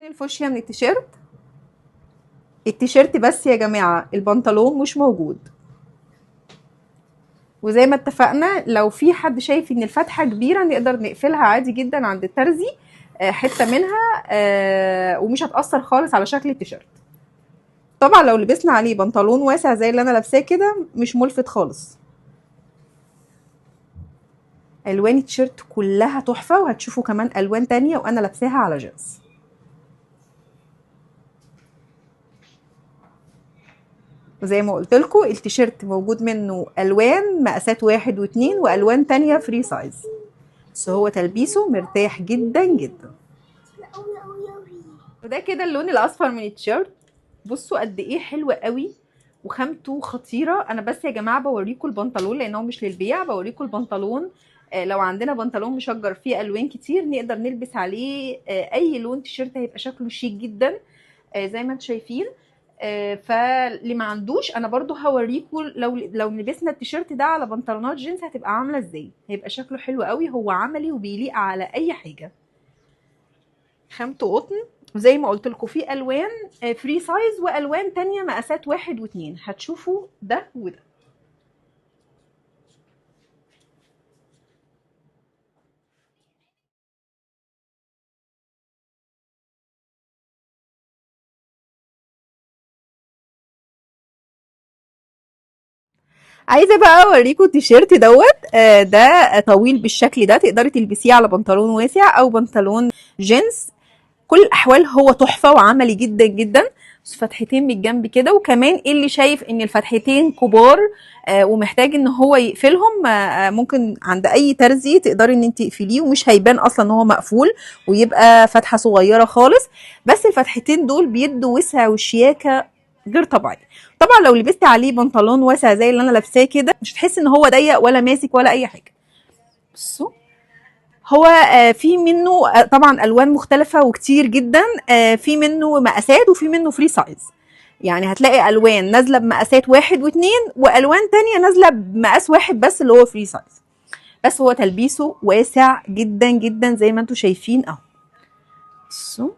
الفوشيا من التيشيرت، التيشيرت بس يا جماعه، البنطلون مش موجود. وزي ما اتفقنا لو في حد شايف ان الفتحه كبيره نقدر نقفلها عادي جدا عند الترزي، حته منها، ومش هتاثر خالص على شكل التيشيرت. طبعا لو لبسنا عليه بنطلون واسع زي اللي انا لابساه كده مش ملفت خالص. الوان التيشيرت كلها تحفه، وهتشوفوا كمان الوان تانية وانا لابساها على جينز. وزي ما قلت لكم التيشيرت موجود منه الوان مقاسات 1 و2 والوان تانية فري سايز، بس هو تلبيسه مرتاح جدا جدا. وده كده اللون الاصفر من التيشيرت. بصوا قد ايه حلو قوي وخامته خطيره. انا بس يا جماعه بوريكم البنطلون لانه مش للبيع، بوريكم البنطلون. لو عندنا بنطلون مشجر فيه الوان كتير نقدر نلبس عليه اي لون تيشيرت، هيبقى شكله شيك جدا زي ما انتم شايفين. فاللي ما عندوش انا برضو هوريكم، لو لبسنا التيشيرت ده على بنطلونات جينز هتبقى عامله ازاي، هيبقى شكله حلو قوي، هو عملي وبيليق على اي حاجه. خامته قطن، وزي ما قلت لكم في الوان فري سايز والوان تانية مقاسات 1 و2، هتشوفوا ده وده. عايزه بقى اوريكم التيشيرت دوت. ده طويل بالشكل ده، تقدري تلبسيه على بنطلون واسع او بنطلون جينز. كل الاحوال هو تحفه وعملي جدا جدا. فتحتين من الجنب كده، وكمان اللي شايف ان الفتحتين كبار ومحتاج ان هو يقفلهم، ممكن عند اي ترزي تقدري ان انت تقفليه ومش هيبان اصلا ان هو مقفول، ويبقى فتحه صغيره خالص. بس الفتحتين دول بيدوا وسع وشياكه غير طبيعيه. طبعا لو لبستي عليه بنطلون واسع زي اللي انا لابساه كده، مش هتحسي ان هو ضيق ولا ماسك ولا اي حاجه. بصوا، هو في منه طبعا الوان مختلفه وكتير جدا. في منه مقاسات وفي منه فري سايز. يعني هتلاقي الوان نازله بمقاسات 1 و2، والوان تانية نازله بمقاس واحد بس اللي هو فري سايز. بس هو تلبيسه واسع جدا جدا زي ما انتم شايفين اهو. بصوا،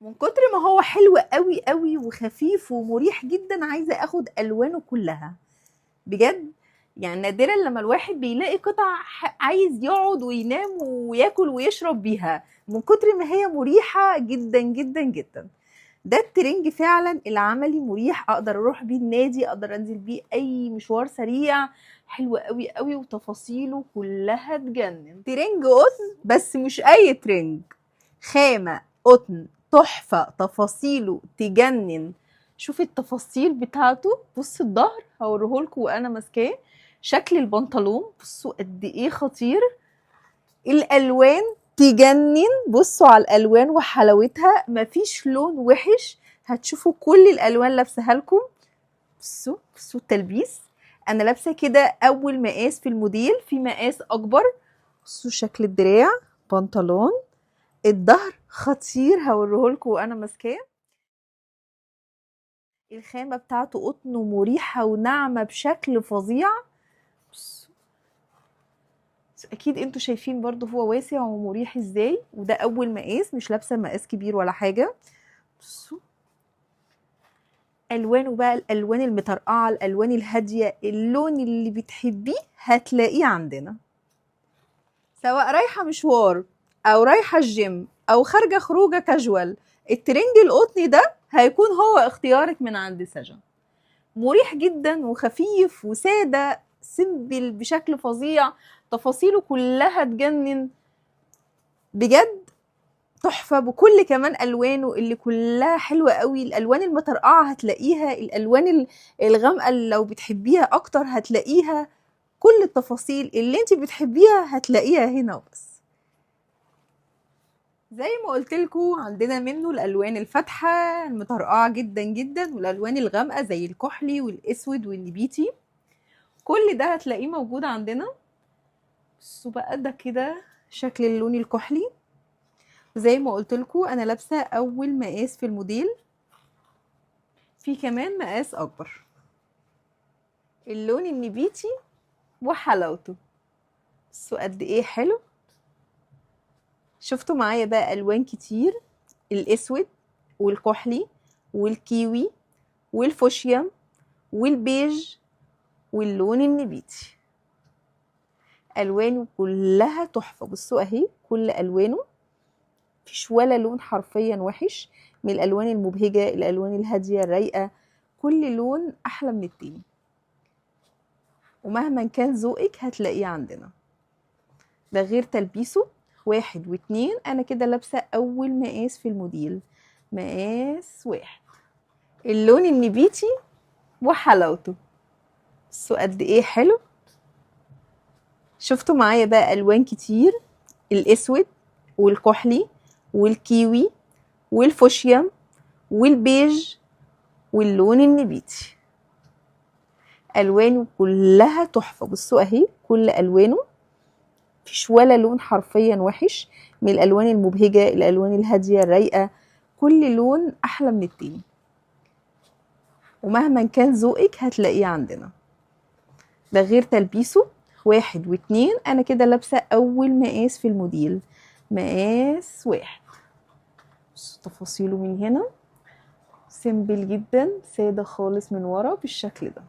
من كتر ما هو حلو قوي قوي وخفيف ومريح جدا، عايزه اخد الوانه كلها بجد. يعني نادرا لما الواحد بيلاقي قطع عايز يقعد وينام وياكل ويشرب بيها، من كتر ما هي مريحه جدا جدا جدا. ده الترنج فعلا العملي مريح، اقدر اروح بيه النادي، اقدر انزل بيه اي مشوار سريع. حلو قوي قوي وتفاصيله كلها تجنن. ترنج قطن، بس مش اي ترنج، خامة قطن تحفة، تفاصيله تجنن. شوف التفاصيل بتاعته، بص الظهر هوريهولكوا وانا ماسكاه، شكل البنطلون بصوا قد ايه خطير، الالوان تجنن. بصوا على الالوان وحلاوتها، مفيش لون وحش، هتشوفوا كل الالوان لابسها لكم. بصوا بصوا التلبيس، انا لابسه كده اول مقاس في الموديل، في مقاس اكبر. بصوا شكل الدراع، بنطلون، الظهر خطير هوريهولكوا وانا ماسكاه. الخامه بتاعته قطن ومريحه وناعمه بشكل فظيع. بصوا، اكيد انتوا شايفين برضو هو واسع ومريح ازاي، وده اول مقاس، مش لابسه مقاس كبير ولا حاجه. بصوا الوانه بقى، الالوان المطرقعه، الالوان الهاديه، اللون اللي بتحبيه هتلاقيه عندنا. سواء رايحه مشوار او رايحه الجيم او خارجه خروجه كاجوال، الترنج القطني ده هيكون هو اختيارك من عند سجن. مريح جدا وخفيف وساده، سيمبل بشكل فظيع، تفاصيله كلها تجنن بجد. تحفه بكل كمان الوانه اللي كلها حلوه قوي. الالوان المطرقعه هتلاقيها، الالوان الغامقه اللي لو بتحبيها اكتر هتلاقيها، كل التفاصيل اللي انت بتحبيها هتلاقيها هنا وبس. زي ما قلت لكم عندنا منه الالوان الفاتحه المطرقعه جدا جدا، والالوان الغامقه زي الكحلي والاسود والنبيتي، كل ده هتلاقيه موجود عندنا. بصوا بقى ده كده شكل اللون الكحلي. زي ما قلت لكم انا لابسه اول مقاس في الموديل، في كمان مقاس اكبر. اللون النبيتي وحلاوته، بصوا قد ايه حلو. شفتوا معايا بقى الوان كتير، الاسود والكحلي والكيوي والفوشيا والبيج واللون النبيتي، الوانه كلها تحفه. بصوا اهي كل الوانه، مفيش ولا لون حرفيا وحش، من الالوان المبهجه، الالوان الهاديه الرايقه، كل لون احلى من التاني، ومهما كان ذوقك هتلاقيه عندنا. ده غير تلبيسه 1 و2. انا كده لابسه اول مقاس في الموديل، مقاس 1. اللون النبيتي وحلاوته، بصوا قد ايه حلو. شفتوا معايا بقى الوان كتير، الاسود والكحلي والكيوي والفوشيا والبيج واللون النبيتي، الوانه كلها تحفه. بصوا اهي كل الوانه، مفيش ولا لون حرفيا وحش، من الالوان المبهجه، الالوان الهاديه الرايقه، كل لون احلى من التاني، ومهما كان ذوقك هتلاقيه عندنا. ده غير تلبيسه 1 و2. انا كده لابسه اول مقاس في الموديل، مقاس 1. بصوا تفاصيله من هنا، سيمبل جدا، ساده خالص من ورا بالشكل ده.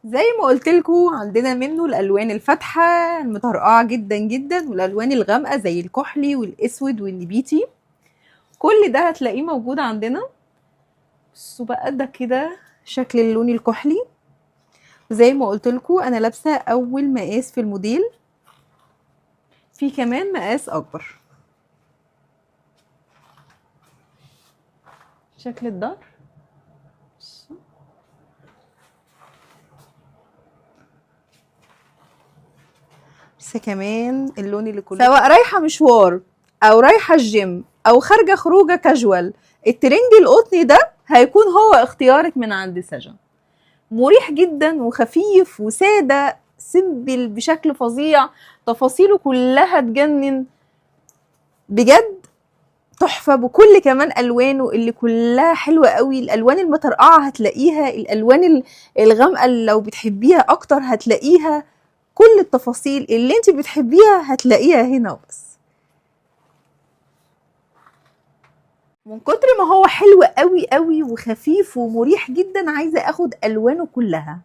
زي ما قلت لكم عندنا منه الالوان الفاتحه المطرقعه جدا جدا، والالوان الغامقه زي الكحلي والاسود والنبيتي. كل ده هتلاقيه موجود عندنا. بصوا بقى ده كده شكل اللون الكحلي. زي ما قلت لكم انا لابسه اول مقاس في الموديل، في كمان مقاس اكبر. شكل الظهر بس كمان اللون اللي كله، سواء رايحه مشوار او رايحه الجيم او خارجه خروجه كاجوال، الترنج القطني ده هيكون هو اختيارك من عند سجن. مريح جدا وخفيف وساده سيمبل بشكل فظيع، تفاصيله كلها تجنن بجد، تحفه بكل كمان الوانه اللي كلها حلوه قوي. الالوان المطرقعه هتلاقيها، الالوان الغامقه لو بتحبيها اكتر هتلاقيها، كل التفاصيل اللي انت بتحبيها هتلاقيها هنا. وبس من كتر ما هو حلو قوي قوي وخفيف ومريح جدا عايزه اخد الوانه كلها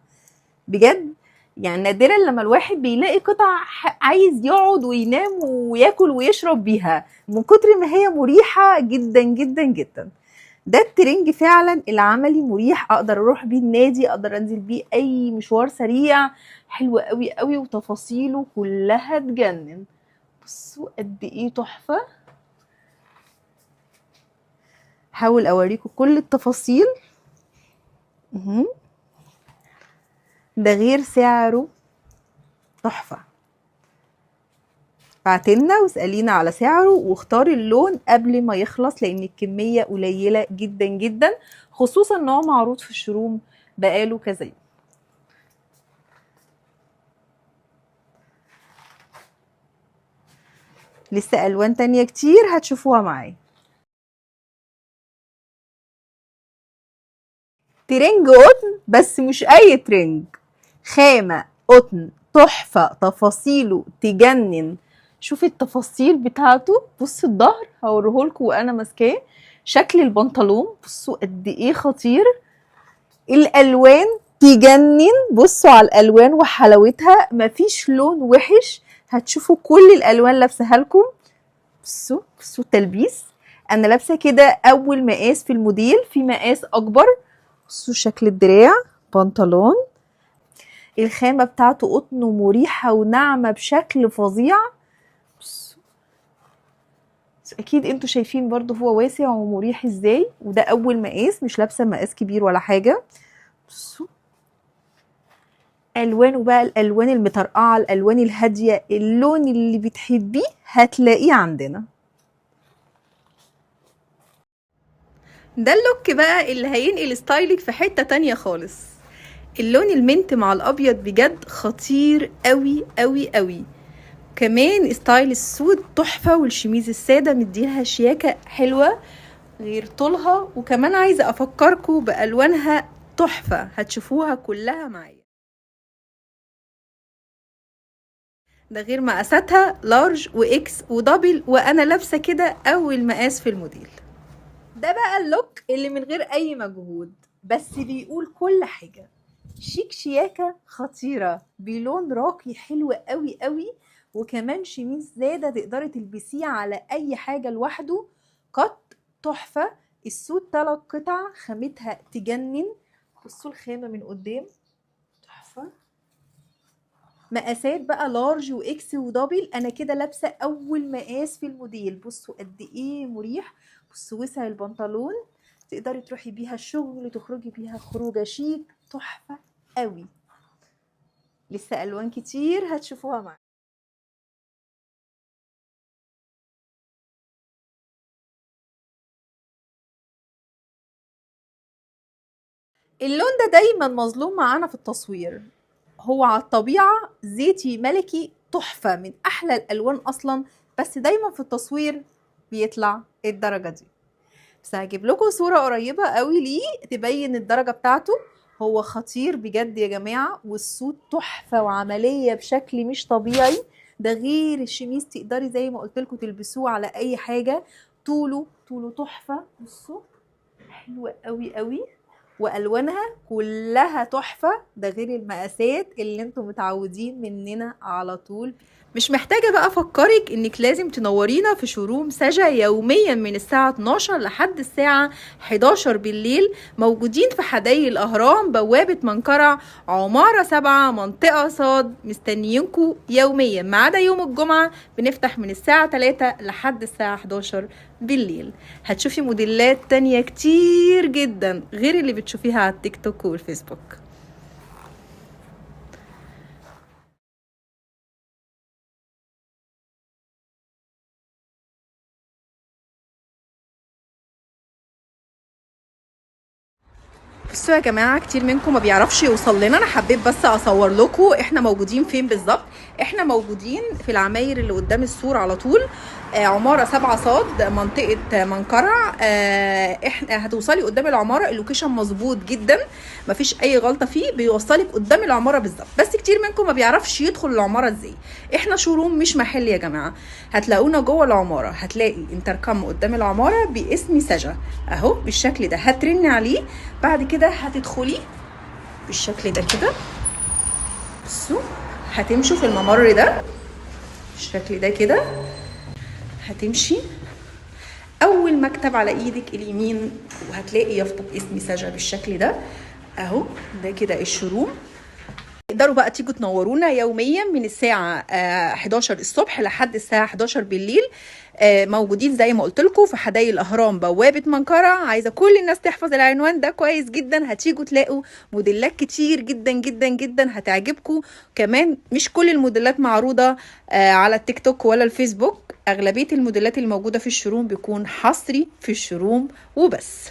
بجد. يعني نادرا لما الواحد بيلاقي قطع عايز يقعد وينام وياكل ويشرب بيها من كتر ما هي مريحه جدا جدا جدا. ده الترنج فعلا العملي مريح، اقدر اروح بيه النادي، اقدر انزل بيه اي مشوار سريع، حلو قوي قوي وتفاصيله كلها تجنن. بصوا قد ايه تحفه. حاول اوريكم كل التفاصيل. ده غير سعره تحفه. بعتلنا واسألينا على سعره واختاري اللون قبل ما يخلص، لان الكميه قليله جدا جدا، خصوصا ان هو معروض في الشروم بقاله كذا يوم. لسه الوان تانية كتير هتشوفوها معايا. ترنج قطن، بس مش اي ترنج، خامة قطن تحفة، تفاصيله تجنن. شوفي التفاصيل بتاعته، بصوا الظهر هوريهولكوا وانا ماسكاه، شكل البنطلون بصوا قد ايه خطير، الالوان تجنن. بصوا على الالوان وحلاوتها، مفيش لون وحش، هتشوفوا كل الالوان لابسها لكم. بصوا التلبيس، انا لابسه كده اول مقاس في الموديل، في مقاس اكبر. بصوا شكل الدراع، بنطلون، الخامه بتاعته قطن ومريحه وناعمه بشكل فظيع. بصوا اكيد انتوا شايفين برضو هو واسع ومريح ازاي، وده اول مقاس، مش لابسه مقاس كبير ولا حاجه. بصوا الوانه بقى، الالوان المطرقعه، الالوان الهاديه، اللون اللي بتحبيه هتلاقيه عندنا. ده اللوك بقى اللي هينقل ستايلك في حته تانية خالص. اللون المنت مع الابيض بجد خطير قوي قوي قوي. كمان ستايل السود تحفه، والشميز الساده مديها شياكه حلوه غير طولها. وكمان عايزه افكركم بالوانها تحفه، هتشوفوها كلها معايا. ده غير مقاساتها لارج واكس ودبل، وانا لابسه كده اول مقاس في الموديل. ده بقى اللوك اللي من غير اي مجهود بس بيقول كل حاجه، شيك شياكه خطيره بلون راقي حلو قوي قوي. وكمان شميز زاده تقدري تلبسيه على اي حاجه لوحده، قط تحفه. السود 3 قطع خامتها تجنن. بصوا الخامه من قدام تحفه. مقاسات بقى لارج واكس ودبل، انا كده لابسه اول مقاس في الموديل. بصوا قد ايه مريح، بصوا وسع البنطلون، تقدري تروحي بيها الشغل، تخرجي بيها خروجه شيك تحفه قوي. لسه الوان كتير هتشوفوها معايا. اللون ده دايما مظلوم معانا في التصوير، هو على الطبيعه زيتي ملكي تحفه، من احلى الالوان اصلا، بس دايما في التصوير بيطلع الدرجه دي. بس هجيب لكم صورة قريبة قوي ليه تبين الدرجة بتاعته. هو خطير بجد يا جماعة، والسود تحفة وعملية بشكل مش طبيعي. ده غير الشميز تقدري زي ما قلت لكم تلبسوه على اي حاجة. طوله تحفة. بصوا حلوة قوي قوي. والوانها كلها تحفه، ده غير المقاسات اللي انتم متعودين مننا على طول. مش محتاجة بقى أفكرك إنك لازم تنورينا في شوروم سجا يوميا من الساعة 12 لحد الساعة 11 بالليل. موجودين في حدائق الأهرام، بوابة منقرع، عمارة 7، منطقة صاد. مستنيينكو يوميا ما عدا يوم الجمعة، بنفتح من الساعة 3 لحد الساعة 11 بالليل. هتشوفي موديلات تانية كتير جدا غير اللي بتشوفيها على التيك توك والفيسبوك. بصوا يا جماعه، كتير منكم ما بيعرفش يوصل لنا، انا حبيت بس اصور لكم احنا موجودين فين بالظبط. احنا موجودين في العماير اللي قدام السور على طول، عماره 7 صاد، منطقه منقرع. احنا هتوصلي قدام العماره، اللوكيشن مظبوط جدا، مفيش اي غلطه فيه، بيوصلك قدام العماره بالظبط. بس كتير منكم ما بيعرفش يدخل العماره ازاي. احنا شوروم مش محل يا جماعه، هتلاقونا جوه العماره، هتلاقي انتركم قدام العماره باسم سجا اهو بالشكل ده، هترني عليه. بعد كده هتدخلي بالشكل ده كده، بصوا هتمشوا في الممر ده بالشكل ده كده، هتمشي اول مكتب على ايدك اليمين وهتلاقي يافطه باسم سجا بالشكل ده اهو، ده كده الشوروم. تقدروا بقى تيجوا تنورونا يوميا من الساعة 11 الصبح لحد الساعة 11 بالليل. موجودين زي ما قلت لكم في حدائق الأهرام، بوابة منقرع. عايزة كل الناس تحفظ العنوان ده كويس جدا، هتيجوا تلاقوا موديلات كتير جدا جدا جدا هتعجبكم. كمان مش كل الموديلات معروضة على التيك توك ولا الفيسبوك، أغلبية الموديلات الموجودة في الشوروم بيكون حصري في الشوروم وبس.